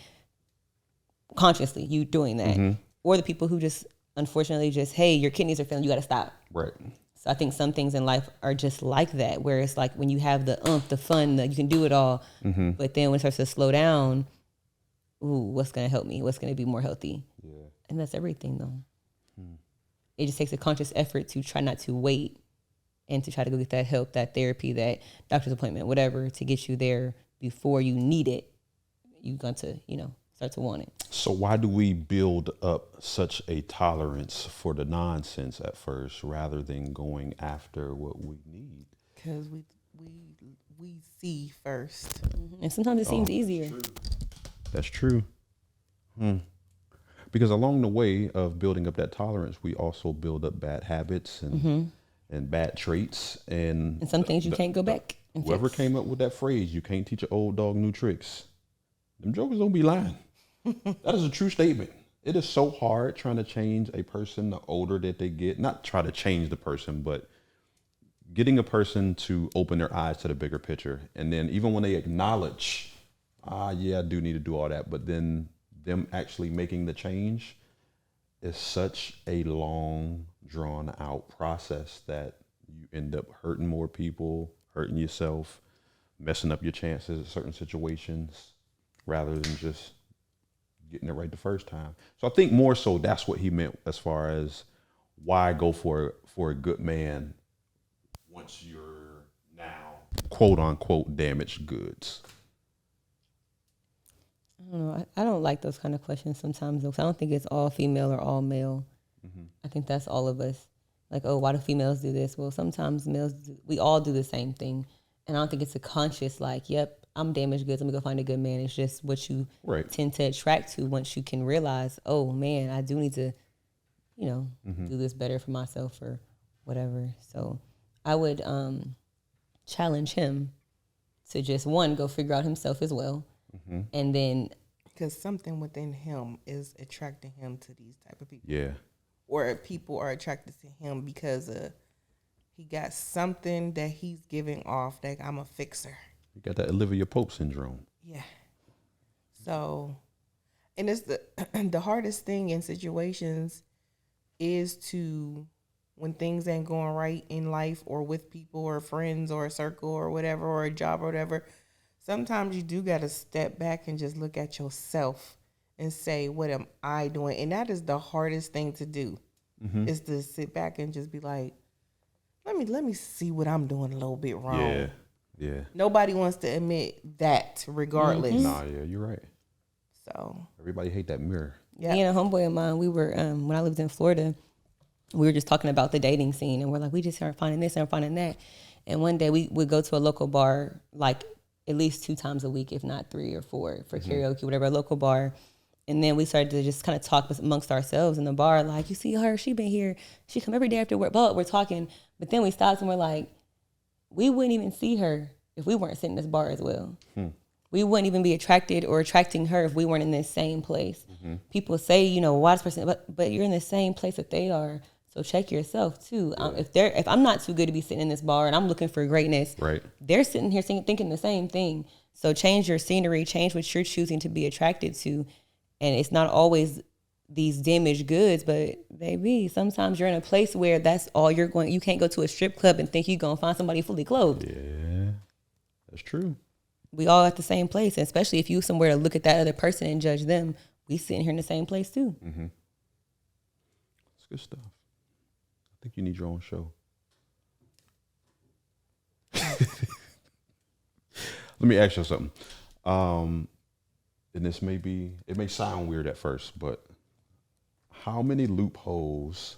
Consciously, you doing that. Or the people who just, unfortunately, just, hey, your kidneys are failing, you got to stop. Right. So I think some things in life are just like that, where it's like when you have the the fun, you can do it all. But then when it starts to slow down, ooh, what's going to help me? What's going to be more healthy? Yeah. And that's everything, though. It just takes a conscious effort to try not to wait and to try to go get that help, that therapy, that doctor's appointment, whatever, to get you there before you need it. You're going to, start to want it. So why do we build up such a tolerance for the nonsense at first rather than going after what we need? Because we see first. And sometimes it seems easier. That's true. Because along the way of building up that tolerance, we also build up bad habits and bad traits. And And some things you can't go back and whoever fix. came up with that phrase, you can't teach an old dog new tricks. Them jokers don't be lying. That is a true statement. It is so hard trying to change a person the older that they get. Not try to change the person, but getting a person to open their eyes to the bigger picture. And then even when they acknowledge, yeah, I do need to do all that, but then them actually making the change is such a long, drawn out process that you end up hurting more people, hurting yourself, messing up your chances in certain situations rather than just getting it right the first time. So I think more so that's what he meant as far as why go for a good man once you're now quote unquote damaged goods. I don't know. I don't like those kind of questions sometimes, though, 'cause I don't think it's all female or all male. I think that's all of us. Like, oh, why do females do this? Well, sometimes we all do the same thing. And I don't think it's a conscious, like, yep, I'm damaged goods. Let me go find a good man. It's just what you tend to attract to once you can realize, oh, man, I do need to, do this better for myself or whatever. So I would challenge him to just, one, go figure out himself as well. And then, because something within him is attracting him to these type of people. Yeah. Or people are attracted to him because he got something that he's giving off that I'm a fixer. You got that Olivia Pope syndrome. Yeah. So, and it's the hardest thing in situations is to, when things ain't going right in life or with people or friends or a circle or whatever, or a job or whatever, sometimes you do got to step back and just look at yourself and say, what am I doing? And that is the hardest thing to do, is to sit back and just be like, let me see what I'm doing a little bit wrong. Yeah. Nobody wants to admit that regardless. Nah, yeah, you're right. So everybody hate that mirror. Yeah. Me and a homeboy of mine, we were, when I lived in Florida, we were just talking about the dating scene, and we're like, we just aren't finding this and finding that. And one day we would go to a local bar, like at least 2 times a week, if not 3 or 4, for karaoke, whatever, a local bar. And then we started to just kind of talk amongst ourselves in the bar, like, you see her, she been here, she come every day after work, but we're talking. But then we stopped and we're like, we wouldn't even see her if we weren't sitting in this bar as well. We wouldn't even be attracted or attracting her if we weren't in this same place. People say, why this person, but you're in the same place that they are. So check yourself too. If I'm not too good to be sitting in this bar and I'm looking for greatness, they're sitting here thinking the same thing. So change your scenery, change what you're choosing to be attracted to. And it's not always these damaged goods, but baby, sometimes you're in a place where that's all you're going. You can't go to a strip club and think you're going to find somebody fully clothed. Yeah, that's true. We all at the same place, and especially if you somewhere to look at that other person and judge them, we sitting here in the same place too. That's good stuff. I think you need your own show. Let me ask you something. And it may sound weird at first, but how many loopholes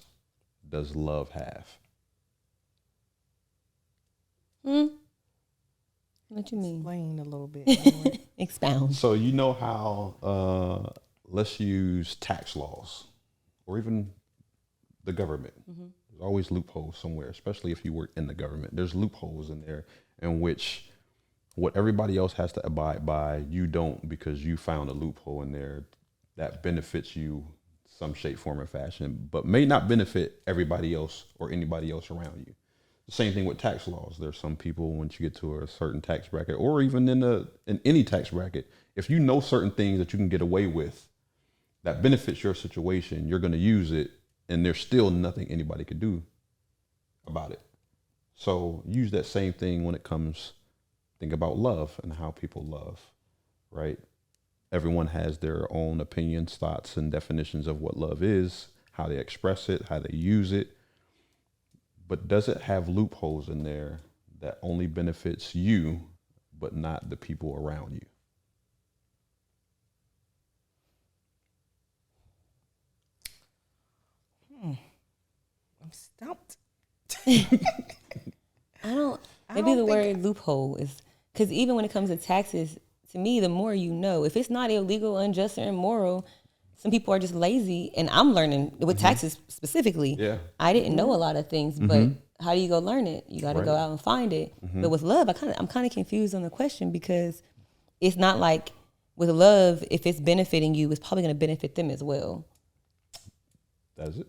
does love have? What you mean? Explain a little bit. Expound. So you know how, let's use tax laws or even the government. There's always loopholes somewhere, especially if you work in the government. There's loopholes in there in which what everybody else has to abide by, you don't, because you found a loophole in there that benefits you some shape, form, or fashion, but may not benefit everybody else or anybody else around you. The same thing with tax laws. There's some people, once you get to a certain tax bracket, or even in any tax bracket, if you know certain things that you can get away with that benefits your situation, you're going to use it, and there's still nothing anybody could do about it. So use that same thing when it comes. Think about love and how people love, right? Everyone has their own opinions, thoughts, and definitions of what love is, how they express it, how they use it. But does it have loopholes in there that only benefits you, but not the people around you? I'm stumped. Maybe the word loophole is, because even when it comes to taxes, to me, the more you know, if it's not illegal, unjust, or immoral, some people are just lazy. And I'm learning with taxes specifically. Yeah. I didn't know a lot of things, but how do you go learn it? You got to go out and find it. But with love, I'm kind of confused on the question, because it's not like with love, if it's benefiting you, it's probably going to benefit them as well. Does it?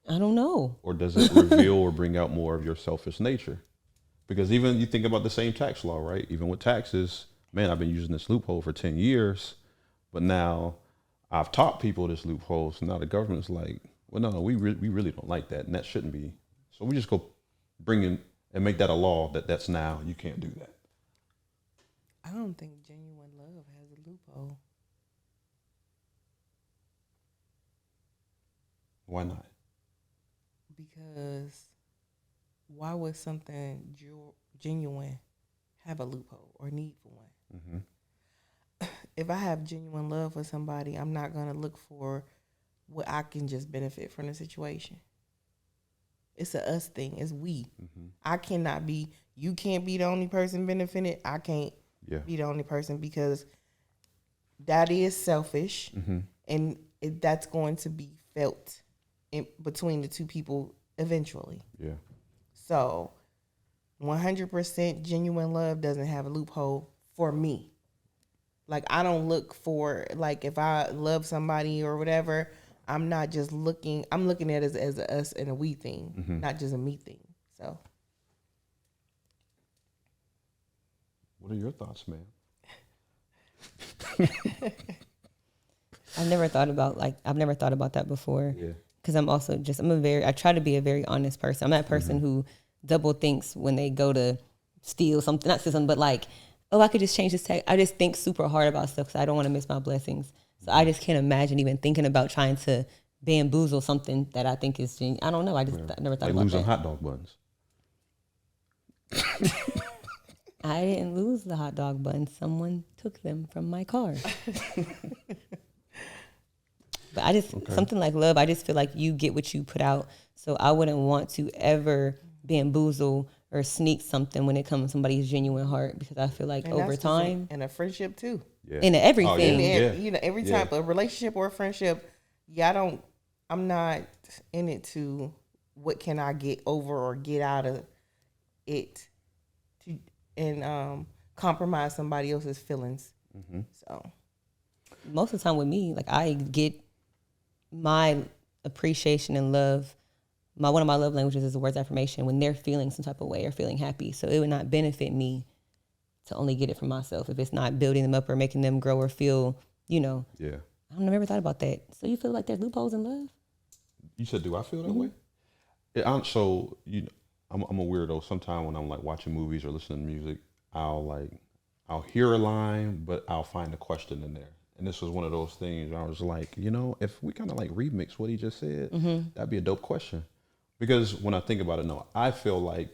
I don't know. Or does it reveal or bring out more of your selfish nature? Because even you think about the same tax law, right? Even with taxes, man, I've been using this loophole for 10 years, but now I've taught people this loophole. So now the government's like, well, no, we really don't like that. And that shouldn't be. So we just go bring in and make that a law that's now, you can't do that. I don't think genuine love has a loophole. Why not? Because why would something genuine have a loophole or need for one? Mm-hmm. If I have genuine love for somebody, I'm not going to look for what I can just benefit from the situation. It's a us thing. It's we. Mm-hmm. I cannot be, you can't be the only person benefiting. I can't Yeah. be the only person, because that is selfish. Mm-hmm. And that's going to be felt in between the two people eventually. Yeah. So 100% genuine love doesn't have a loophole for me. Like, I don't look for, like, if I love somebody or whatever, I'm not just looking, I'm looking at it as a us and a we thing, Mm-hmm. not just a me thing. So What are your thoughts, man? I've never thought about that before. Yeah. Because I try to be a very honest person. I'm that person who double thinks when they go to steal something, not steal something, but like, oh, I could just change this tag. I just think super hard about stuff because I don't want to miss my blessings. So I just can't imagine even thinking about trying to bamboozle something that I think is genuine. I don't know. I never thought Like about losing that. hot dog buns. I didn't lose the hot dog buns. Someone took them from my car. But I just, something like love, I just feel like you get what you put out. So I wouldn't want to ever bamboozle or sneak something when it comes to somebody's genuine heart, because I feel like and over that's time, in a friendship too. Yeah. in everything. yeah. You know, every type of relationship or friendship, I'm not in it to what can I get over or get out of it and compromise somebody else's feelings. Mm-hmm. So Most of the time with me, like I get my appreciation and love. One of my love languages is the words of affirmation when they're feeling some type of way or feeling happy. So it would not benefit me to only get it from myself if it's not building them up or making them grow or feel, Yeah. I've never thought about that. So you feel like there's loopholes in love? You said, do I feel that way? I'm a weirdo. Sometimes when I'm like watching movies or listening to music, I'll hear a line, but I'll find a question in there. And this was one of those things where I was like, if we kind of like remix what he just said, that'd be a dope question. Because when I think about it, no, I feel like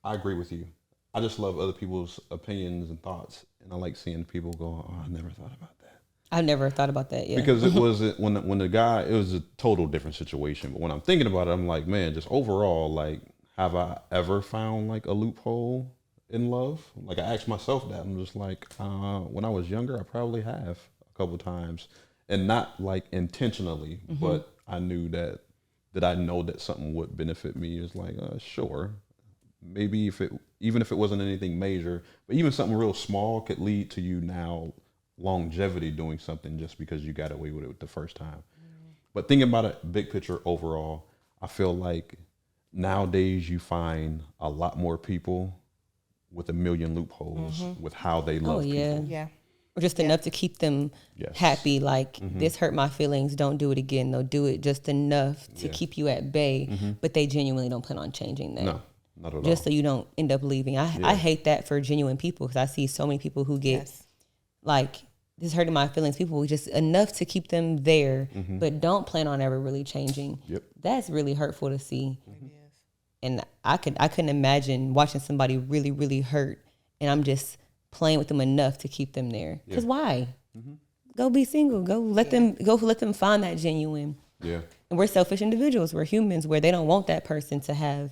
I agree with you. I just love other people's opinions and thoughts. And I like seeing people go, oh, I never thought about that. I've never thought about that, yeah. Because it wasn't, when the guy, it was a total different situation. But when I'm thinking about it, I'm like, man, just overall, like, have I ever found like a loophole in love? Like, I asked myself that. I'm just like, when I was younger, I probably have a couple times, and not like intentionally, but I knew that I know that something would benefit me. It's like, sure, maybe even if it wasn't anything major, but even something real small could lead to you now longevity doing something just because you got away with it the first time. But thinking about it, big picture overall, I feel like nowadays you find a lot more people with a million loopholes with how they love people. yeah. Or just enough to keep them happy. Like, this hurt my feelings. Don't do it again. They'll do it just enough to keep you at bay. But they genuinely don't plan on changing that. No, not at all. Just so you don't end up leaving. I hate that for genuine people, because I see so many people who get like, this is hurting my feelings. People just enough to keep them there, but don't plan on ever really changing. Yep. That's really hurtful to see. It is. And I couldn't imagine watching somebody really, really hurt, and I'm just playing with them enough to keep them there. Because why? Go be single. Go let them find that genuine. Yeah. And we're selfish individuals. We're humans, where they don't want that person to have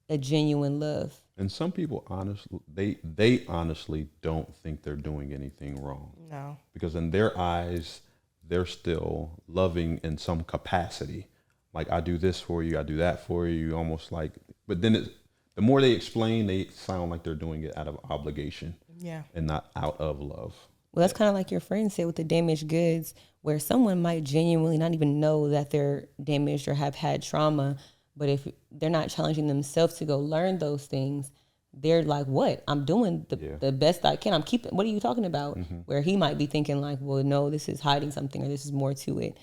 a genuine love. And some people honestly, they honestly don't think they're doing anything wrong. No. Because in their eyes, they're still loving in some capacity. Like, I do this for you, I do that for you, almost like, but then the more they explain, they sound like they're doing it out of obligation. Yeah. And not out of love. Well, that's kind of like your friend said with the damaged goods, where someone might genuinely not even know that they're damaged or have had trauma. But if they're not challenging themselves to go learn those things, they're like, what? I'm doing the best I can. I'm keeping, what are you talking about? Where he might be thinking like, well, no, this is hiding something, or this is more to it.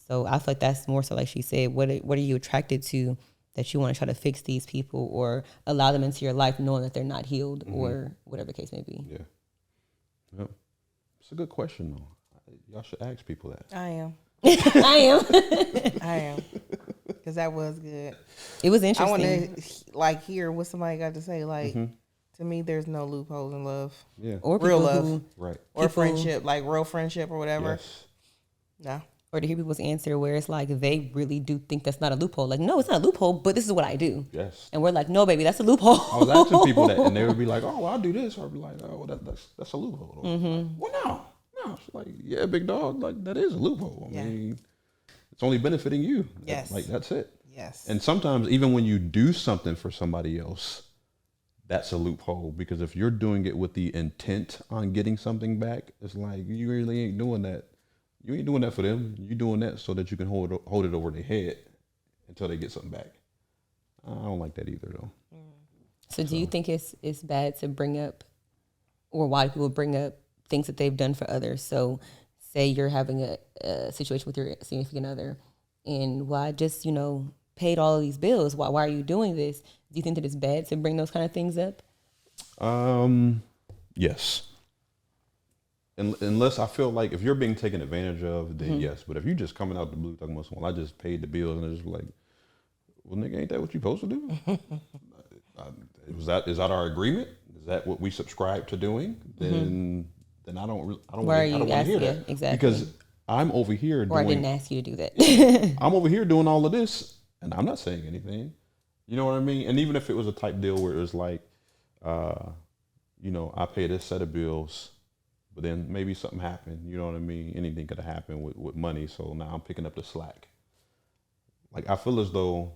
So I feel like that's more so, like she said, what are you attracted to that you want to try to fix these people or allow them into your life knowing that they're not healed or whatever the case may be. Yeah. Yep. It's a good question though. Y'all should ask people that. I am. I am. Because that was good. It was I interesting. want to like hear what somebody got to say. Like, to me, there's no loopholes in love. Yeah. Or real people love. who, Right. Or people, friendship, like real friendship or whatever. Yes. No. or to hear people's answer where it's like they really do think that's not a loophole. Like, no, it's not a loophole, but this is what I do. Yes. And we're like, no, baby, that's a loophole. I was asking people that, and they would be like, "Oh, well, I'll do this," or I'd be like, "Oh, well, that's a loophole." Like, well, no, it's like, yeah, big dog, like that is a loophole. I mean, it's only benefiting you. Yes. Like that's it. Yes. And sometimes even when you do something for somebody else, that's a loophole, because if you're doing it with the intent on getting something back, it's like you really ain't doing that. You ain't doing that for them. You're doing that so that you can hold it over their head until they get something back. I don't like that either, though. So do you think it's bad to bring up, or why people bring up things that they've done for others? So say you're having a situation with your significant other, and why just, paid all of these bills? Why are you doing this? Do you think that it's bad to bring those kind of things up? Yes. Unless I feel like if you're being taken advantage of, then yes. But if you're just coming out the blue talking about, well, I just paid the bills, and it's just like, well, nigga, ain't that what you supposed to do? Is that our agreement? Is that what we subscribe to doing? Then I don't want to hear that. Exactly. Because I'm over here I didn't ask you to do that. I'm over here doing all of this, and I'm not saying anything. You know what I mean? And even if it was a type deal where it was like, I pay this set of bills, but then maybe something happened. You know what I mean? Anything could have happened with money. So now I'm picking up the slack. Like, I feel as though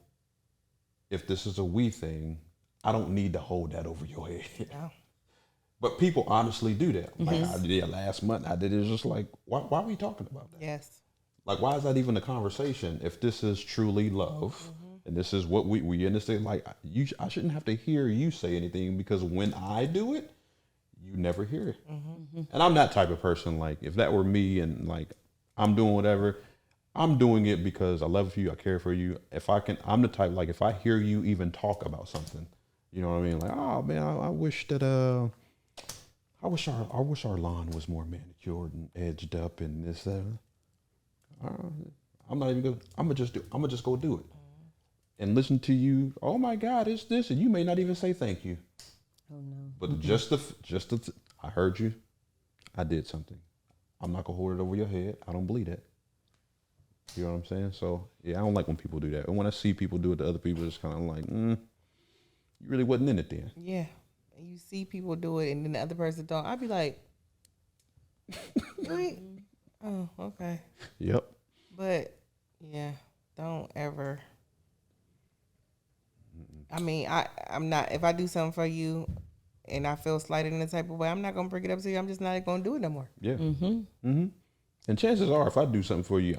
if this is a we thing, I don't need to hold that over your head. No. But people honestly do that. Like, I did it last month. I did it. It's just like, why are we talking about that? Yes. Like, why is that even a conversation? If this is truly love, and this is what we understand, like, I shouldn't have to hear you say anything, because when I do it, you never hear it. And I'm that type of person. Like, if that were me and like I'm doing whatever, I'm doing it because I love you, I care for you. I'm the type, like, if I hear you even talk about something, you know what I mean? Like, oh man, I wish that I wish our lawn was more manicured and edged up and this. I'm not even gonna. I'm gonna just go do it, and listen to you. Oh my God, it's this, and you may not even say thank you. Oh no. But I heard you. I did something. I'm not gonna hold it over your head. I don't believe that. You know what I'm saying? So yeah, I don't like when people do that. And when I see people do it to other people, it's kind of like, you really wasn't in it then. Yeah. And you see people do it, and then the other person don't. I'd be like, really? Oh, okay. Yep. But yeah, don't ever. I mean, I'm not. If I do something for you, and I feel slighted in the type of way, I'm not gonna bring it up to you. I'm just not gonna do it no more. Yeah. And chances are, if I do something for you,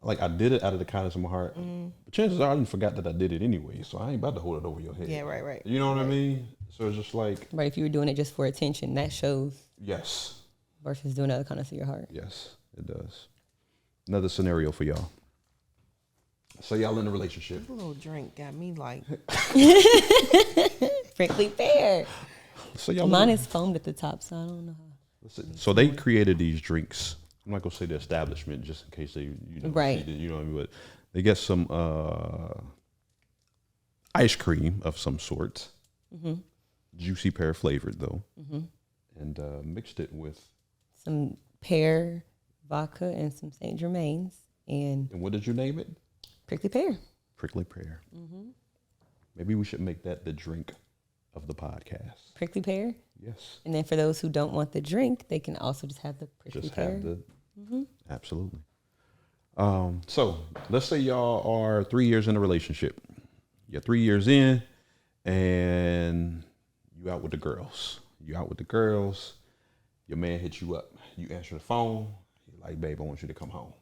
like I did it out of the kindness of my heart, but chances are I didn't forgot that I did it anyway. So I ain't about to hold it over your head. Yeah, right. You know what I mean? So it's just like, Right, if you were doing it just for attention, that shows. Yes. Versus doing it out of the kindness of your heart. Yes, it does. Another scenario for y'all. So y'all in a relationship. This little drink got me like. Frankly fair. So y'all. Mine is foamed at the top, so I don't know how. So they created these drinks. I'm not gonna say the establishment just in case they, right. You know what I mean. But they get some ice cream of some sort, juicy pear flavored though, and mixed it with some pear vodka and some Saint Germain's and what did you name it? Prickly pear. Prickly pear. Maybe we should make that the drink of the podcast. Prickly pear. Yes. And then for those who don't want the drink, they can also just have the prickly pear. Absolutely. So let's say y'all are 3 years in a relationship. You're 3 years in, and you out with the girls. Your man hits you up. You answer the phone. You're like, babe, I want you to come home.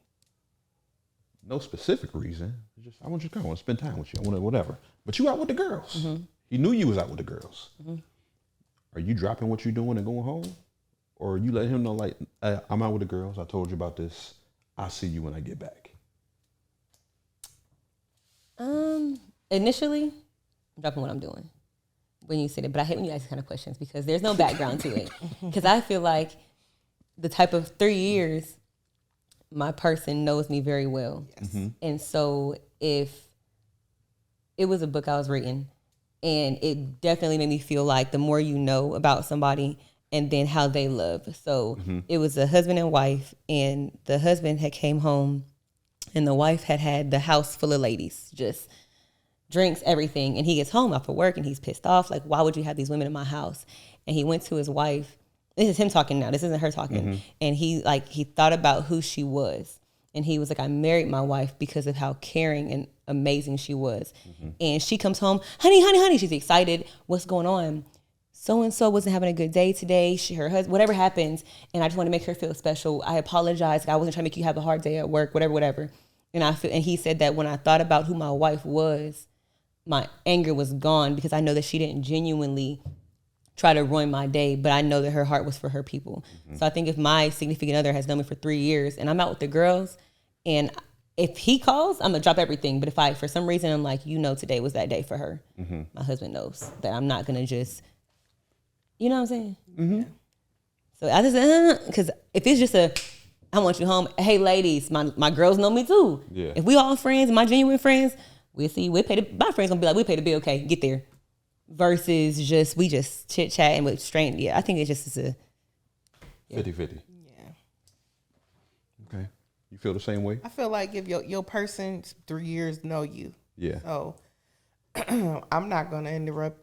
No specific reason. Just, I want you to come. I want to spend time with you. I want to, whatever. But you out with the girls. He knew you was out with the girls. Are you dropping what you're doing and going home? Or you let him know, like, I'm out with the girls. I told you about this. I'll see you when I get back. Initially, I'm dropping what I'm doing. when you said it, but I hate when you ask these kind of questions because there's no background to it. Because I feel like the type of 3 years, my person knows me very well. Yes. And so if it was a book I was reading, and it definitely made me feel like the more you know about somebody and then how they love. So it was a husband and wife, and the husband had came home and the wife had the house full of ladies, just drinks, everything. And he gets home after work and he's pissed off. Like, why would you have these women in my house? And he went to his wife. This is him talking now. This isn't her talking. And he thought about who she was. And he was like, I married my wife because of how caring and amazing she was. And she comes home, honey. She's excited. What's going on? So-and-so wasn't having a good day today. Her husband, whatever happens. And I just want to make her feel special. I apologize. I wasn't trying to make you have a hard day at work, whatever. And he said that when I thought about who my wife was, my anger was gone because I know that she didn't genuinely try to ruin my day, but I know that her heart was for her people. So I think if my significant other has known me for 3 years and I'm out with the girls, and if he calls, I'm gonna drop everything. But if for some reason, I'm like, today was that day for her, my husband knows that I'm not gonna just, you know what I'm saying? Mm-hmm. So I just, because if it's just I want you home. Hey, ladies, my girls know me too. Yeah. If we all friends, my genuine friends, my friends gonna be like, we pay the bill, okay, get there. Versus we just chit chat and with strangers. Yeah, I think it just is a 50-50. Yeah. Okay. You feel the same way? I feel like if your person 3 years know you. Yeah. So I'm not gonna interrupt.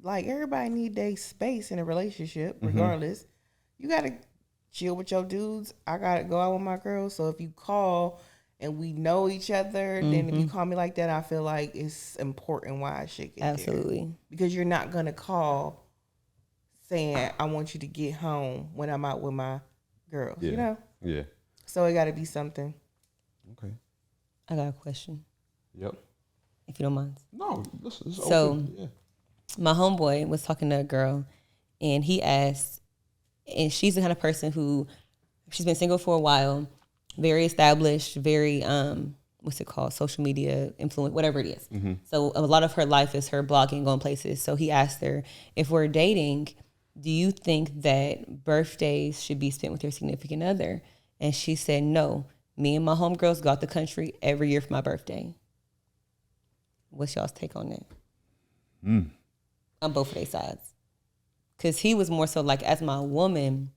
Like, everybody need their space in a relationship, regardless. You gotta chill with your dudes. I gotta go out with my girls. So if you call and we know each other, then if you call me like that, I feel like it's important why I should get absolutely there. Because you're not gonna call saying I want you to get home when I'm out with my girls. Yeah. You know? Yeah. So it gotta be something. Okay. I got a question. Yep. If you don't mind. No, this is So, open. Yeah. my homeboy was talking to a girl, and he asked, and she's the kind of person who, she's been single for a while, very established, very, what's it called? Social media influence, whatever it is. So a lot of her life is her blogging, going places. So he asked her, if we're dating, do you think that birthdays should be spent with your significant other? And she said, no. Me and my homegirls go out the country every year for my birthday. What's y'all's take on that? On both of their sides. Because he was more so like, as my woman,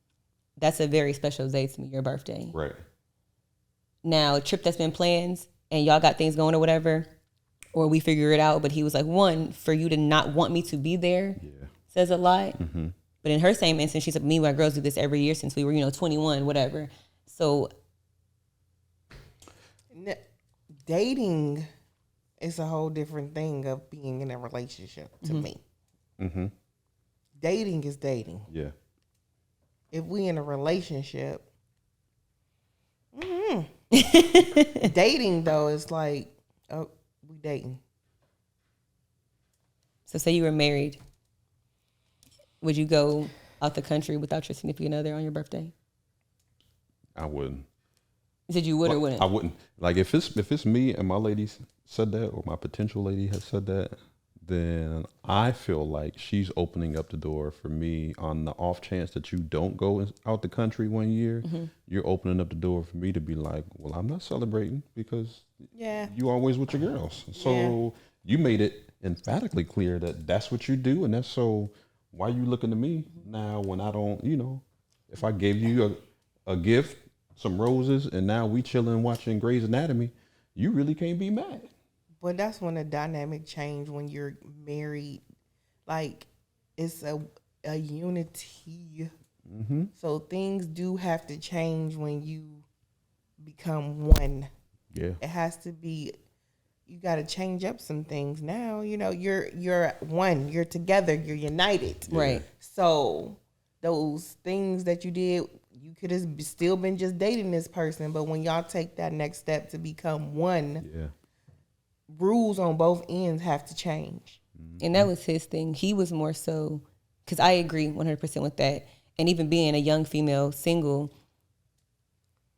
that's a very special day to me, your birthday. Right. Now, a trip that's been planned and y'all got things going or whatever, or we figure it out. But he was like, one, for you to not want me to be there says a lot. But in her same instance, she said, me and my girls do this every year since we were, 21, whatever. So Dating is a whole different thing of being in a relationship to me. Dating is dating. Yeah. If we in a relationship, dating though is like, oh, we dating. So say you were married, would you go out the country without your significant other on your birthday? I wouldn't. You said you would or wouldn't? I wouldn't. Like, if it's me and my lady said that, or my potential lady has said that, then I feel like she's opening up the door for me on the off chance that you don't go out the country one year. You're opening up the door for me to be like, well, I'm not celebrating because you always with your girls. So you made it emphatically clear that that's what you do. And that's so why you looking to me now when I don't, if I gave you a gift, some roses, and now we chilling watching Grey's Anatomy, you really can't be mad. But that's when the dynamic change when you're married. Like, it's a unity. So things do have to change when you become one. Yeah. It has to be, you got to change up some things now. You're one, you're together, you're united. Right. So those things that you did, you could have still been just dating this person. But when y'all take that next step to become one, rules on both ends have to change. And that was his thing. He was more so, because I agree 100% with that. And even being a young female single,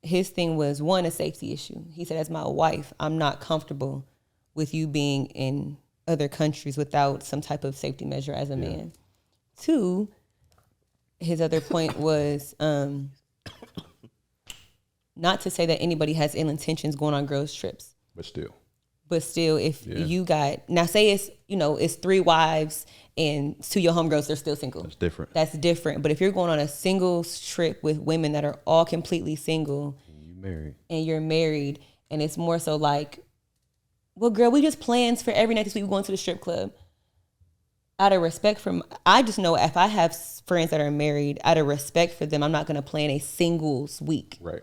his thing was, one, a safety issue. He said, as my wife, I'm not comfortable with you being in other countries without some type of safety measure as a man. 2, his other point was not to say that anybody has ill intentions going on girls' trips. But still, if you got, now say it's, it's 3 wives and 2 your homegirls, they're still single. That's different. But if you're going on a singles trip with women that are all completely single and you're married, and it's more so like, well, girl, we just plans for every night this week we're going to the strip club. Out of respect for, I just know if I have friends that are married, out of respect for them, I'm not going to plan a singles week. Right.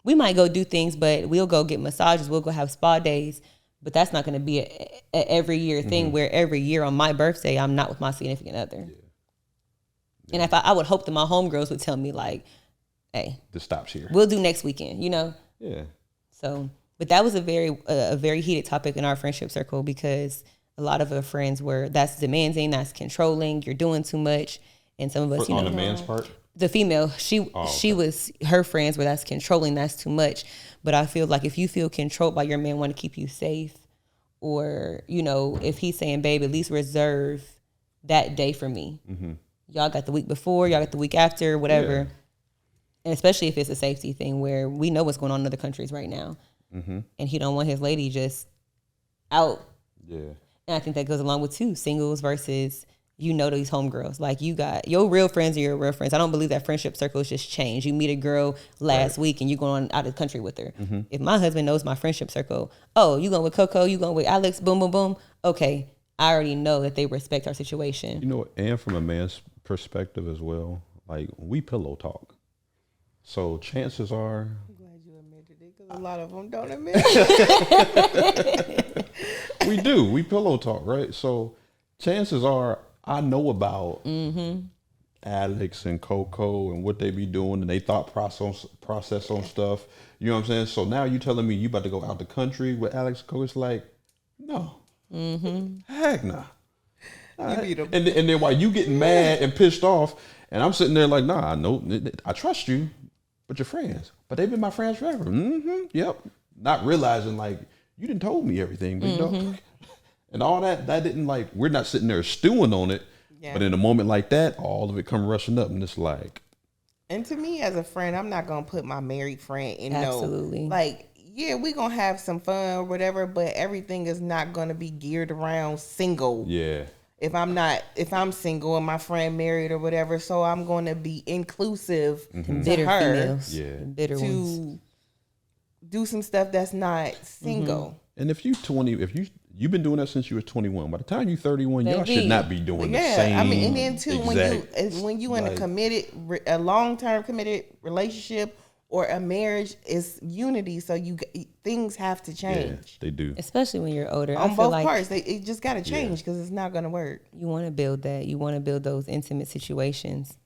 We might go do things, but we'll go get massages, we'll go have spa days. But that's not going to be a every year thing where every year on my birthday, I'm not with my significant other. Yeah. And if I would hope that my homegirls would tell me like, hey, this stops here. We'll do next weekend, Yeah. So, but that was a very heated topic in our friendship circle because a lot of our friends were, that's demanding, that's controlling, you're doing too much. And some of us, on the man's part? The female, she was, her friends were, that's controlling, that's too much. But I feel like if you feel controlled by your man want to keep you safe, or, if he's saying, babe, at least reserve that day for me. Mm-hmm. Y'all got the week before, y'all got the week after, whatever. Yeah. And especially if it's a safety thing where we know what's going on in other countries right now. Mm-hmm. And he don't want his lady just out. Yeah. And I think that goes along with too, singles versus, these homegirls. Like you got your real friends and your real friends. I don't believe that friendship circles just change. You meet a girl last week and you're going out of the country with her. Mm-hmm. If my husband knows my friendship circle, you going with Coco, you going with Alex, boom, boom, boom. Okay, I already know that they respect our situation. And from a man's perspective as well, like we pillow talk. So chances are... I'm glad you admitted it because a lot of them don't admit it. We do. We pillow talk, right? So chances are I know about Alex and Coco and what they be doing and they thought process on stuff. You know what I'm saying? So now you telling me you about to go out the country with Alex and Coco? It's like, no. Heck nah. And then while you getting mad and pissed off, and I'm sitting there like, nah, I know, I trust you, but you're friends. But they've been my friends forever. Yep. Not realizing like, you didn't told me everything, but and all that didn't like, we're not sitting there stewing on it. Yeah. But in a moment like that, all of it come rushing up and it's like. And to me as a friend, I'm not going to put my married friend in Absolutely. Yeah, we're going to have some fun or whatever, but everything is not going to be geared around single. Yeah. If I'm single and my friend married or whatever, so I'm going to be inclusive to bitter her females. Yeah. Bitter to ones. Do some stuff that's not single. And if you've been doing that since you was 21. By the time you're 31, y'all should not be doing the same. I mean, and then too, when you in a long-term committed relationship or a marriage, is unity. So things have to change. Yeah, they do. Especially when you're older. On both parts, it just got to change because it's not going to work. You want to build that. You want to build those intimate situations.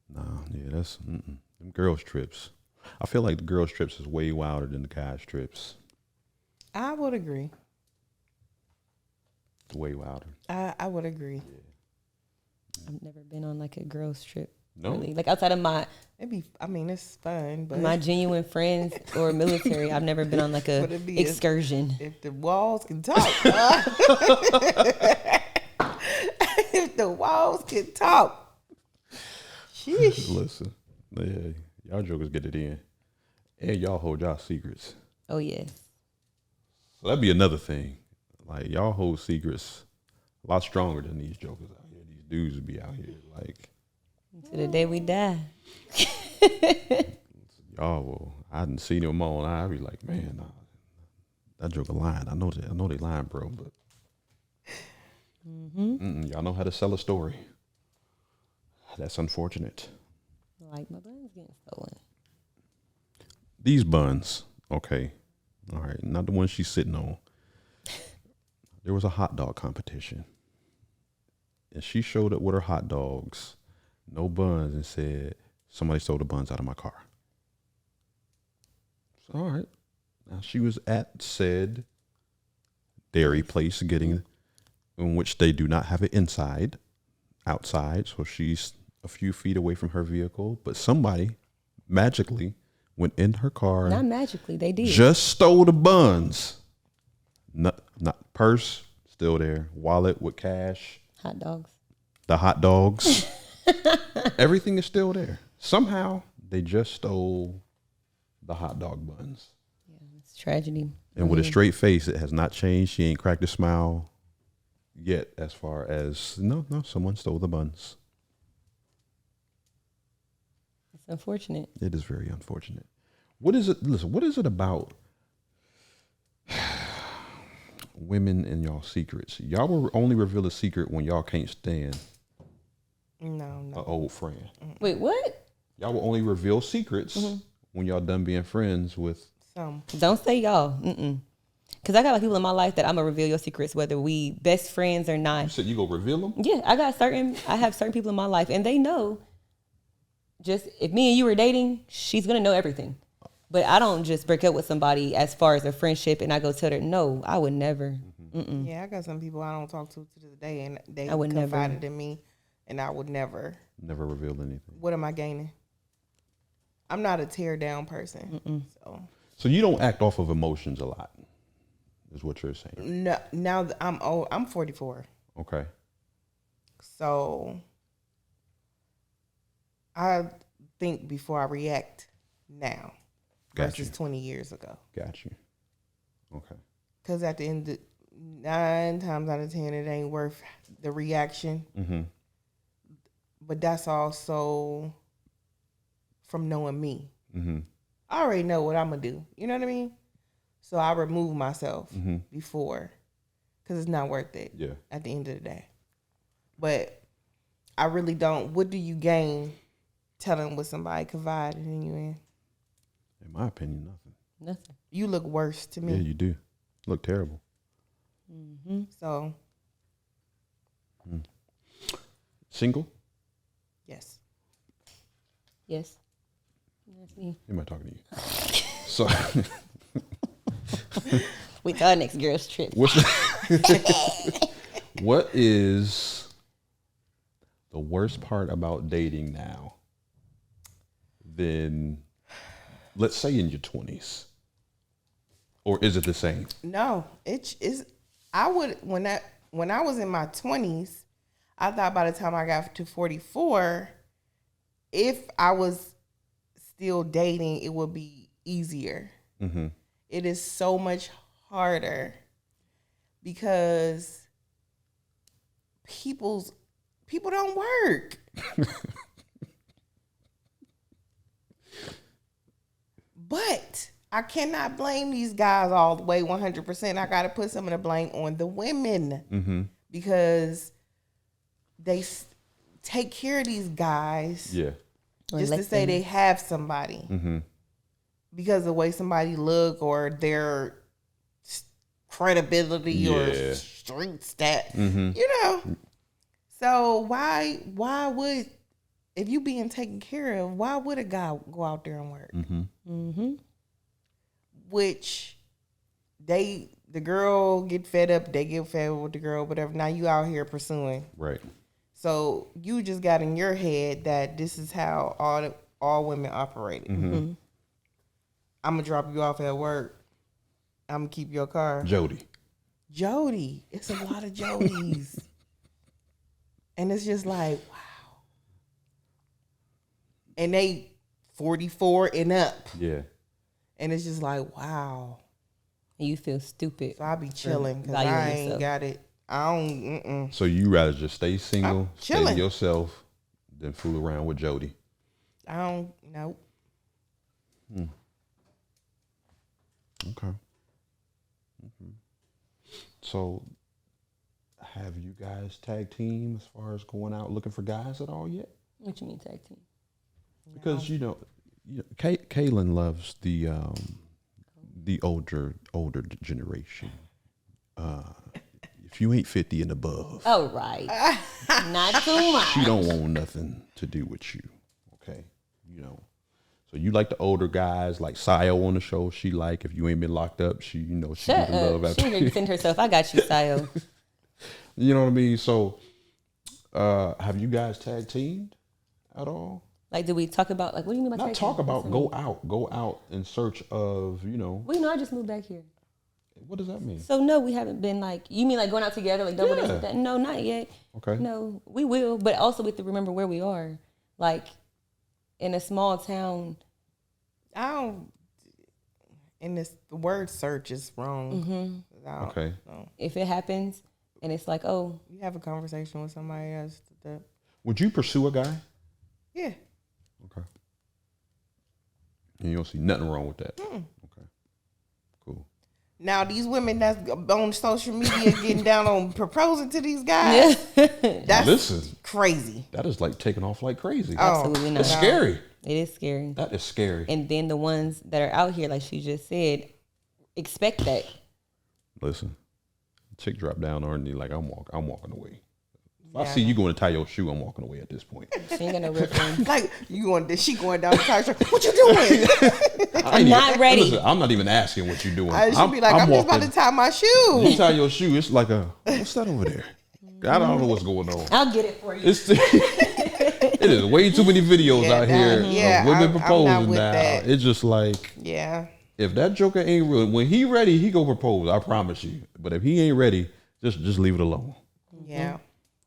No, that's them girls' trips. I feel like the girls' trips is way wilder than the guys' trips. I would agree. Way wilder. I would agree. Yeah. I've never been on like a girls' trip. No. Really. Like outside of my... it's fun, but... My genuine friends or military, I've never been on like a excursion. If the walls can talk. If the walls can talk. Sheesh. Listen. Yeah, y'all jokers get it in. And y'all hold y'all secrets. Oh, yes. So that'd be another thing. Like, y'all hold secrets a lot stronger than these jokers out here. These dudes would be out here like... To the day we die. Y'all will. I hadn't seen them on. I'd be like, man, nah, that joker lying. I know they lying, bro, but... y'all know how to sell a story. That's unfortunate. Like my buns getting stolen. These buns, okay. All right, not the one she's sitting on. There was a hot dog competition. And she showed up with her hot dogs, no buns, and said, somebody stole the buns out of my car. So, all right. Now she was at said dairy place in which they do not have it outside. So she's a few feet away from her vehicle, but somebody magically went in her car. Not magically, they did. Just stole the buns. Not purse, still there. Wallet with cash. Hot dogs. The hot dogs. Everything is still there. Somehow they just stole the hot dog buns. Yeah, it's tragedy. And with a straight face, it has not changed. She ain't cracked a smile yet as far as, no, someone stole the buns. It's unfortunate. It is very unfortunate. What is it about women and y'all secrets? Y'all will only reveal a secret when y'all can't stand an old friend. Wait, what? Y'all will only reveal secrets when y'all done being friends with. Don't say y'all. Because I got like people in my life that I'm going to reveal your secrets, whether we best friends or not. You said you go reveal them? Yeah, I have certain people in my life, and they know. Just if me and you were dating, she's going to know everything. But I don't just break up with somebody as far as a friendship and I go tell her, no, I would never. Yeah, I got some people I don't talk to this day, and they I would confided never. in me, and I would never. Never reveal anything. What am I gaining? I'm not a tear down person. So you don't act off of emotions a lot, is what you're saying. No, now that I'm old. I'm 44. Okay. So I think before I react now versus 20 years ago. Got you. Okay. Because at the end, 9 times out of 10, it ain't worth the reaction. Mm-hmm. But that's also from knowing me. Mm-hmm. I already know what I'm going to do. You know what I mean? So I remove myself before, because it's not worth it at the end of the day. But I really don't. What do you gain telling what somebody confided in you in? In my opinion, Nothing. You look worse to me. Yeah, you do. Look terrible. So. Single? Yes. Yes. That's me. Who am I talking to you? So. Wait till our next girl's trip. What is the worst part about dating now than, let's say, in your 20s? Or is it the same? No, it is. I would when I was in my 20s, I thought by the time I got to 44, if I was still dating, it would be easier. Mm-hmm. It is so much harder because people don't work. But I cannot blame these guys all the way 100%. I got to put some of the blame on the women because they take care of these guys just to say they have somebody because of the way somebody look or their credibility or street stat, you know. So why would, if you being taken care of, why would a guy go out there and work? Which the girl get fed up, they get fed up with the girl, whatever. Now you out here pursuing. Right. So you just got in your head that this is how all women operated. I'm gonna drop you off at work. I'm gonna keep your car. Jody. It's a lot of Jodys. And it's just like, wow. And they 44 and up. Yeah. And it's just like, wow. And you feel stupid. So I be chilling because Valuing I ain't yourself. got it. I don't. So you rather just stay single, stay chilling. yourself, than fool around with Jody? I don't know. Okay. So, have you guys tag team as far as going out looking for guys at all yet? What you mean tag team? Because you know, Caylin loves the older generation. If you ain't 50 and above, Oh, right. Not too much. she don't want nothing to do with you. Okay, you know. So you like the older guys, like Sayo on the show. She like, if you ain't been locked up, she she Shut give you up. love She after. ain't defend herself. I got you, Sayo. You know what I mean? So, have you guys tag teamed at all? Like, did we talk about, like, what do you mean by Not tag talk team? about go out in search of, Well, you know, I just moved back here. What does that mean? So no, we haven't been like, you mean like going out together, like double dates Yeah. like that? No, not yet. Okay. No, we will, but also we have to remember where we are. Like in a small town. I don't. And the word search is wrong. Okay. If it happens and it's like, oh, You have a conversation with somebody else. Would you pursue a guy? Yeah. Okay. And you don't see nothing wrong with that. Okay. Cool. Now these women that's on social media getting down on proposing to these guys, that's Listen, crazy. that is like taking off like crazy. absolutely not. It's scary. It is scary. That is scary. And then the ones that are out here, like she just said, expect that. Listen, chick drop down on her knee like I'm walking away. If I see you going to tie your shoe, I'm walking away at this point. She ain't got no real friends. Like she going down the tire. What you doing? I'm not ready. Listen, I'm not even asking what you're doing. I should be like, I'm just about to tie my shoe. You tie your shoe, it's like what's that over there? I don't know what's going on. I'll get it for you. It is way too many videos out here of women proposing now. That. It's just like, if that joker ain't real, when he ready, he go propose. I promise you. But if he ain't ready, just leave it alone. Yeah.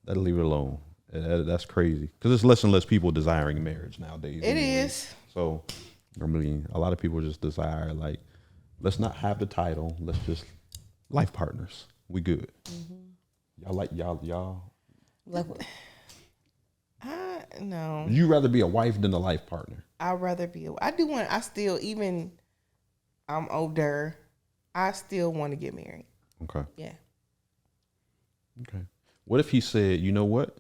That'll leave it alone. That's crazy because there's less and less people desiring marriage nowadays. It is. So, I mean, a lot of people just desire like, let's not have the title. Let's just life partners. We good. Y'all like y'all. Like, No. Would you rather be a wife than a life partner? I'd rather be. I still, even I'm older, I still want to get married. Okay. Yeah. Okay. What if he said, you know what?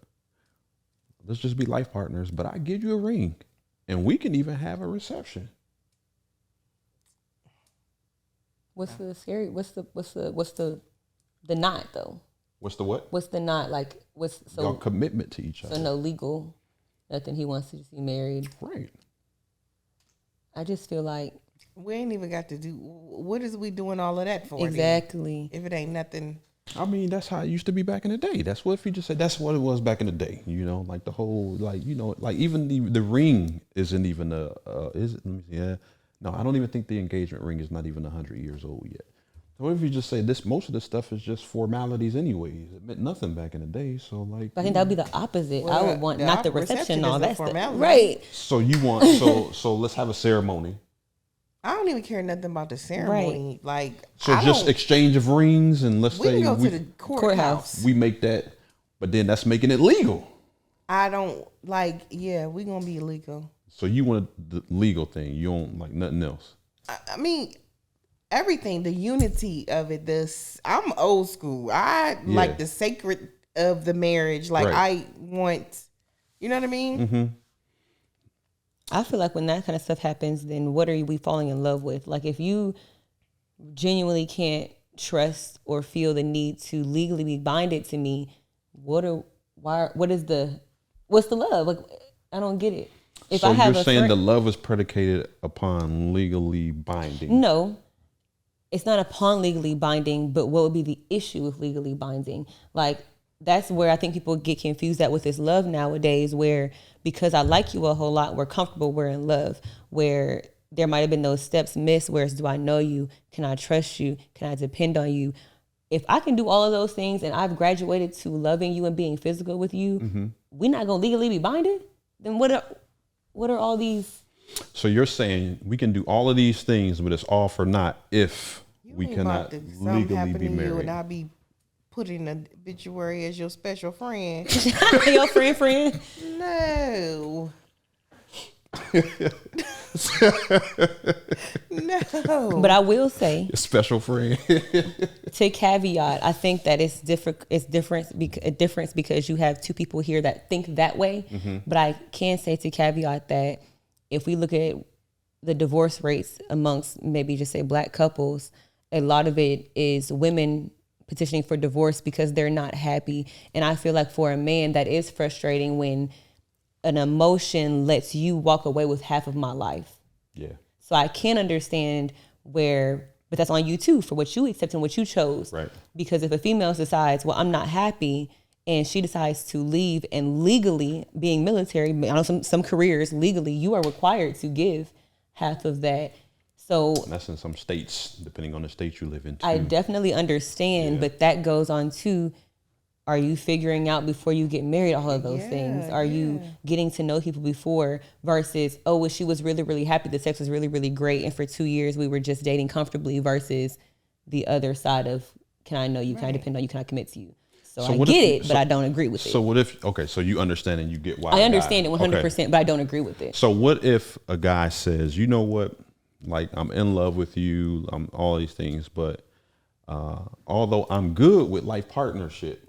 Let's just be life partners, but I give you a ring and we can even have a reception. what's the scary? What's the knot though? What's the what? What's the knot like? What's Your commitment to each other. So no legal, nothing. He wants to just be married. Right. I just feel like We ain't even got to do. What is we doing all of that for? exactly. Then? If it ain't nothing. I mean, that's how it used to be back in the day. That's what if you just said that's what it was back in the day. You know, like the whole, like, you know, like even the ring isn't even is it? Let me see. Yeah. No, I don't even think the engagement ring is not even 100 years old yet. What if you just say this? Most of this stuff is just formalities, anyways. It meant nothing back in the day. So like, I think that would be the opposite. Well, I would want the not the reception and all is a that stuff. formality. Right. so you want so let's have a ceremony. I don't even care nothing about the ceremony. Like, So I just don't- exchange of rings, and let's we say can go to the courthouse. we make that, but then that's making it legal. I don't like. Yeah, we gonna be illegal. So you want the legal thing. You don't like nothing else. I mean, everything, the unity of it. I'm old school. I like the sacred of the marriage. Like, Right. I want, you know what I mean? Mm-hmm. I feel like when that kind of stuff happens, then what are we falling in love with? Like if you genuinely can't trust or feel the need to legally be binded to me, what's the love? Like I don't get it. If So I have you're a saying friend, the love is predicated upon legally binding? no, it's not upon legally binding, but what would be the issue with legally binding? Like that's where I think people get confused at with this love nowadays, where because I like you a whole lot, we're comfortable, we're in love, where there might have been those steps missed, whereas do I know you? Can I trust you? Can I depend on you? If I can do all of those things and I've graduated to loving you and being physical with you, we're not going to legally be binded? Then what are all these? So you're saying we can do all of these things, but it's all for naught if we ain't cannot about to- something legally happen be to you married. and I'll be put in an obituary as your special friend. Your friend? No. No. But I will say, A special friend. to caveat, I think that it's different. It's a difference because you have two people here that think that way. But I can say to caveat that if we look at the divorce rates amongst maybe just say black couples, a lot of it is women petitioning for divorce because they're not happy. And I feel like for a man, that is frustrating when an emotion lets you walk away with half of my life. Yeah. So I can understand but that's on you too, for what you accept and what you chose. Right. Because if a female decides, well, I'm not happy, and she decides to leave, and legally, being military, I know some careers, legally, you are required to give half of that. So And that's in some states, depending on the state you live in. Too. I definitely understand, but that goes on to, are you figuring out before you get married all of those things? Are you getting to know people before versus, oh, well, she was really, really happy. The sex was really, really great. And for 2 years, we were just dating comfortably versus the other side of, can I know you? Can I depend on you? Can I commit to you? So I get it, but I don't agree with it. So what if, okay, so you understand and you get why. I understand it 100%, but I don't agree with it. So what if a guy says, you know what, like I'm in love with you, I'm all these things, but although I'm good with life partnership,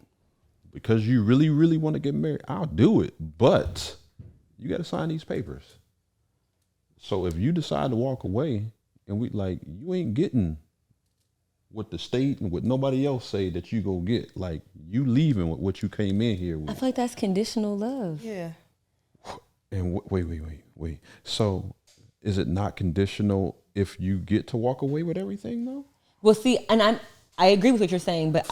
because you really, really want to get married, I'll do it. But you got to sign these papers. So if you decide to walk away and we like, you ain't getting what the state and what nobody else say that you go get, like you leaving with what you came in here with. I feel like that's conditional love. Yeah. And wait. So is it not conditional if you get to walk away with everything though? Well, see, and I agree with what you're saying, but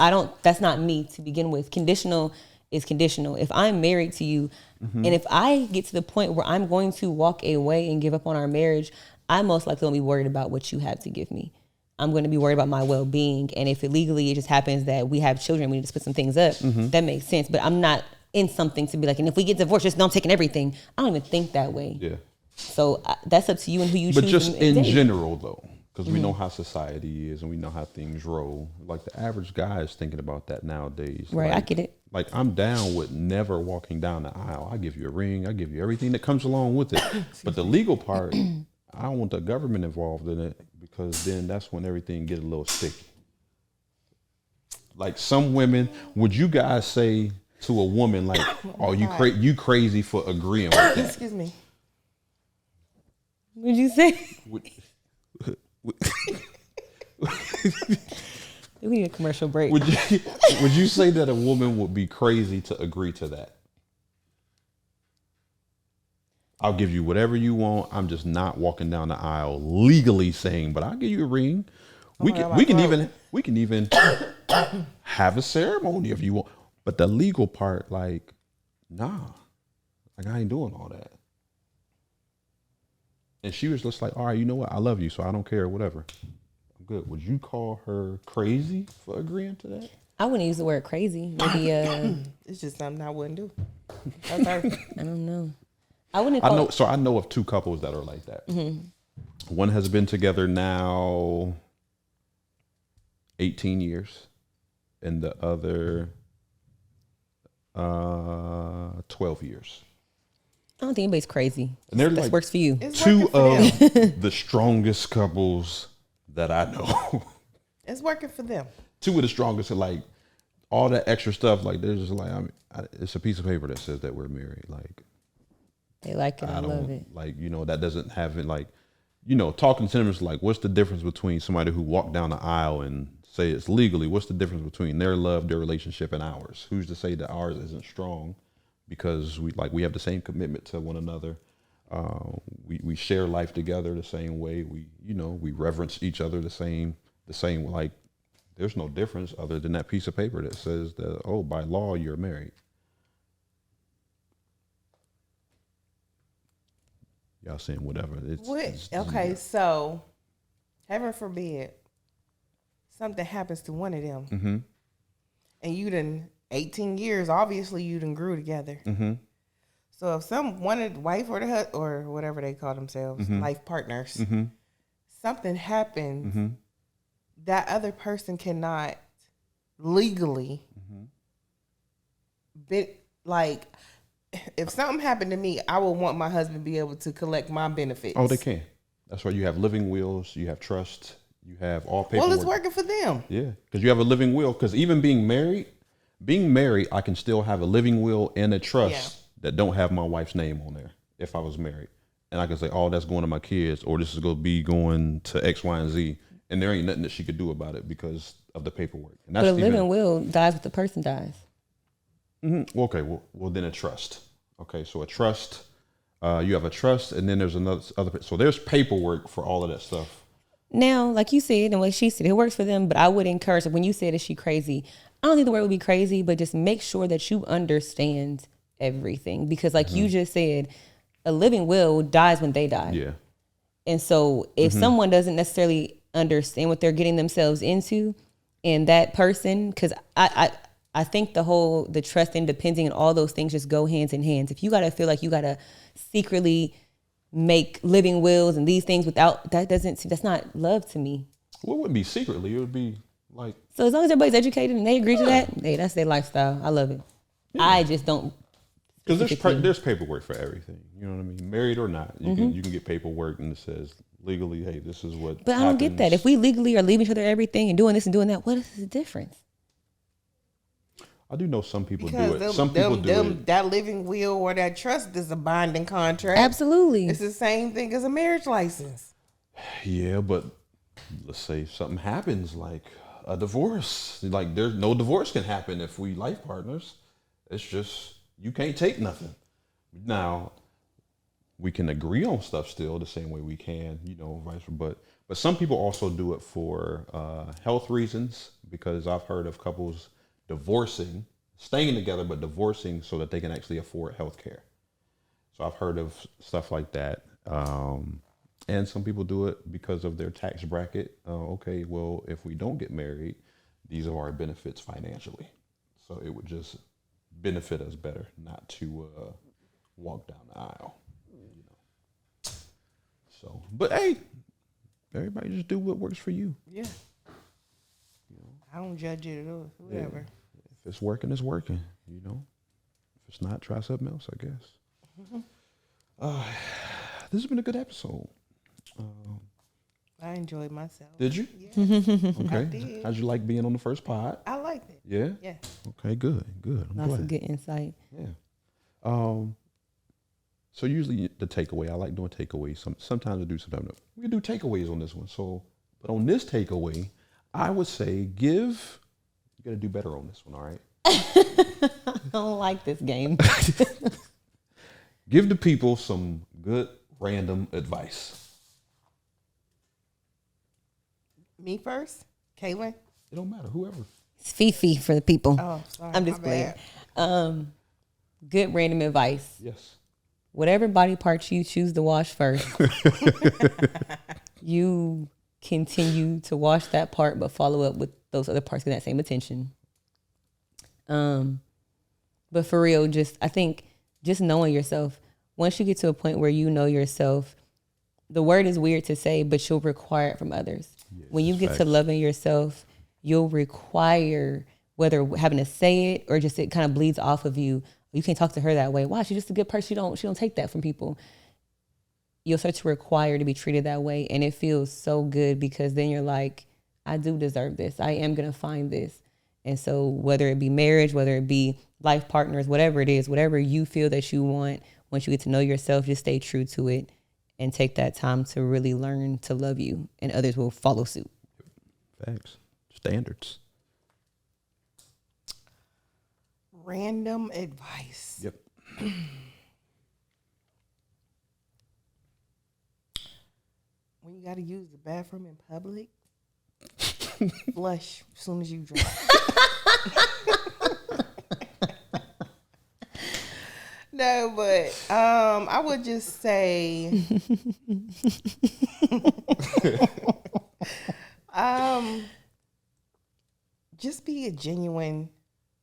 that's not me to begin with. Conditional is conditional. If I'm married to you and if I get to the point where I'm going to walk away and give up on our marriage, I most likely won't be worried about what you have to give me. I'm going to be worried about my well-being. And if illegally it just happens that we have children, we need to split some things up, that makes sense. But I'm not in something to be like, and if we get divorced, just know I'm taking everything. I don't even think that way. Yeah. So that's up to you and who you choose. But just in general though, because we know how society is and we know how things roll. Like the average guy is thinking about that nowadays. Right, like, I get it. Like I'm down with never walking down the aisle. I give you a ring. I give you everything that comes along with it. But the legal part, I don't want the government involved in it because then that's when everything get a little sticky. Like some women, would you guys say to a woman like, "Oh, you crazy for agreeing with that?" Excuse me. What'd you say? We need a commercial break. Would you say that a woman would be crazy to agree to that? I'll give you whatever you want. I'm just not walking down the aisle legally saying, but I'll give you a ring. We can even have a ceremony if you want. But the legal part, like, nah. Like I ain't doing all that. And she was just like, all right, you know what? I love you, so I don't care, whatever. I'm good. Would you call her crazy for agreeing to that? I wouldn't use the word crazy. Maybe it's just something I wouldn't do. That's her. I don't know. I wouldn't. I know of two couples that are like that. Mm-hmm. One has been together now 18 years, and the other 12 years. I don't think anybody's crazy. And they're that like works for you. Two of the strongest couples that I know. It's working for them. Two of the strongest, like all that extra stuff. Like they're just like, it's a piece of paper that says that we're married. Like they like it. I love it. Like that doesn't have it. Like talking to them is like, what's the difference between somebody who walked down the aisle and say it's legally? What's the difference between their love, their relationship, and ours? Who's to say that ours isn't strong? Because we have the same commitment to one another. We share life together the same way. We reverence each other the same. Like there's no difference other than that piece of paper that says that by law you're married. Y'all saying whatever. Okay, so heaven forbid something happens to one of them, and you done 18 years. Obviously, you done grew together. Mm-hmm. So if one of the wife or the husband or whatever they call themselves, life partners, something happens, that other person cannot legally be like. If something happened to me, I would want my husband to be able to collect my benefits. Oh, they can. That's why you have living wills, you have trust, you have all paperwork. Well, it's working for them. Yeah, because you have a living will. Because even being married, I can still have a living will and a trust that don't have my wife's name on there if I was married. And I can say, that's going to my kids, or this is going to be going to X, Y, and Z. And there ain't nothing that she could do about it because of the paperwork. And that's but a living will dies if the person dies. Mm-hmm. Okay, well then a trust. Okay, so a trust, you have a trust, and then there's other. So there's paperwork for all of that stuff. Now, like you said, and what she said, it works for them. But I would encourage her, when you said, is she crazy? I don't think the word would be crazy, but just make sure that you understand everything. Because like you just said, a living will dies when they die. Yeah. And so if someone doesn't necessarily understand what they're getting themselves into, and that person, because I think the trust and depending and all those things just go hands in hands. If you got to feel like you got to secretly make living wills and these things without, that's not love to me. Well, it wouldn't be secretly. It would be like. So as long as everybody's educated and they agree to that, hey, that's their lifestyle. I love it. Yeah. I just don't. Because there's paperwork for everything. You know what I mean? Married or not, you can get paperwork and it says legally, hey, this is what. But happens. I don't get that. If we legally are leaving each other everything and doing this and doing that, what is the difference? I do know some people do it. Some people do it. That living will or that trust is a binding contract. Absolutely. It's the same thing as a marriage license. Yeah, but let's say something happens like a divorce. Like there's no divorce can happen if we life partners. It's just you can't take nothing. Now we can agree on stuff still the same way we can, vice versa. But some people also do it for health reasons, because I've heard of couples divorcing, staying together, but divorcing so that they can actually afford health care. So I've heard of stuff like that. And some people do it because of their tax bracket. Okay, well, if we don't get married, these are our benefits financially. So it would just benefit us better not to walk down the aisle. So, but hey, everybody just do what works for you. Yeah. I don't judge it at all. Whatever. Yeah. If it's working, it's working. If it's not, try something else, I guess. This has been a good episode. I enjoyed myself. Did you? Yeah. Okay. I did. How'd you like being on the first pod? I liked it. Yeah? Yeah. Okay, good. Lots of good insight. Yeah. So usually the takeaway, I like doing takeaways. Sometimes I do, sometimes no. We can do takeaways on this one. So, but on this takeaway, I would say you got to do better on this one, all right? I don't like this game. Give the people some good random advice. Me first? Caylin? It don't matter, whoever. It's Fifi for the people. Oh, sorry. I'm just playing. Good random advice. Yes. Whatever body parts you choose to wash first, you continue to wash that part, but follow up with those other parts, getting that same attention. But for real, I think just knowing yourself. Once you get to a point where you know yourself, the word is weird to say, but you'll require it from others. Yes, when you get to loving yourself, you'll require, whether having to say it or just it kind of bleeds off of you. You can't talk to her that way. Wow, she's just a good person. She don't take that from people. You'll start to require to be treated that way. And it feels so good, because then you're like, I do deserve this. I am going to find this. And so whether it be marriage, whether it be life partners, whatever it is, whatever you feel that you want, once you get to know yourself, just stay true to it and take that time to really learn to love you, and others will follow suit. Facts. Standards. Random advice. Yep. When you got to use the bathroom in public, flush as soon as you drive. No, but I would just say, just be a genuine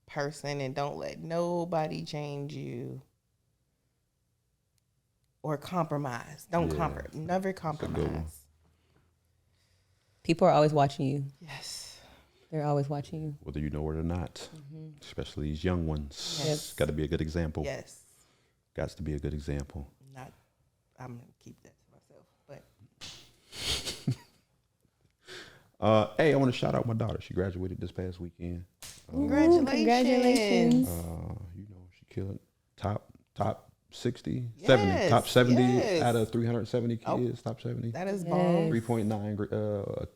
person and don't let nobody change you or compromise. Never compromise. People are always watching you. Yes. They're always watching you. Whether you know it or not, especially these young ones. Yes. Got to be a good example. Yes. Got to be a good example. I'm going to keep that to myself. But hey, I want to shout out my daughter. She graduated this past weekend. Congratulations. She killed top 60, 70, top 70 out of 370 kids, top 70. That is bomb. 3.9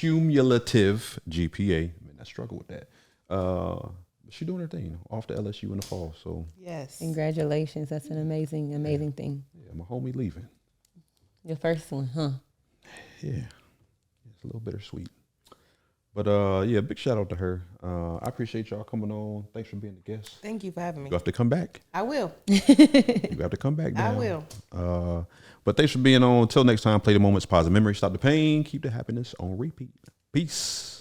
cumulative GPA. Man, I struggle with that. She's doing her thing off to LSU in the fall. So yes, congratulations. That's an amazing thing. Yeah, my homie leaving. Your first one, huh? Yeah, it's a little bittersweet. But yeah, big shout out to her. I appreciate y'all coming on. Thanks for being the guest. Thank you for having me. You have to come back. I will. You have to come back now. I will. But thanks for being on. Until next time, play the moments, positive memories, stop the pain, keep the happiness on repeat. Peace.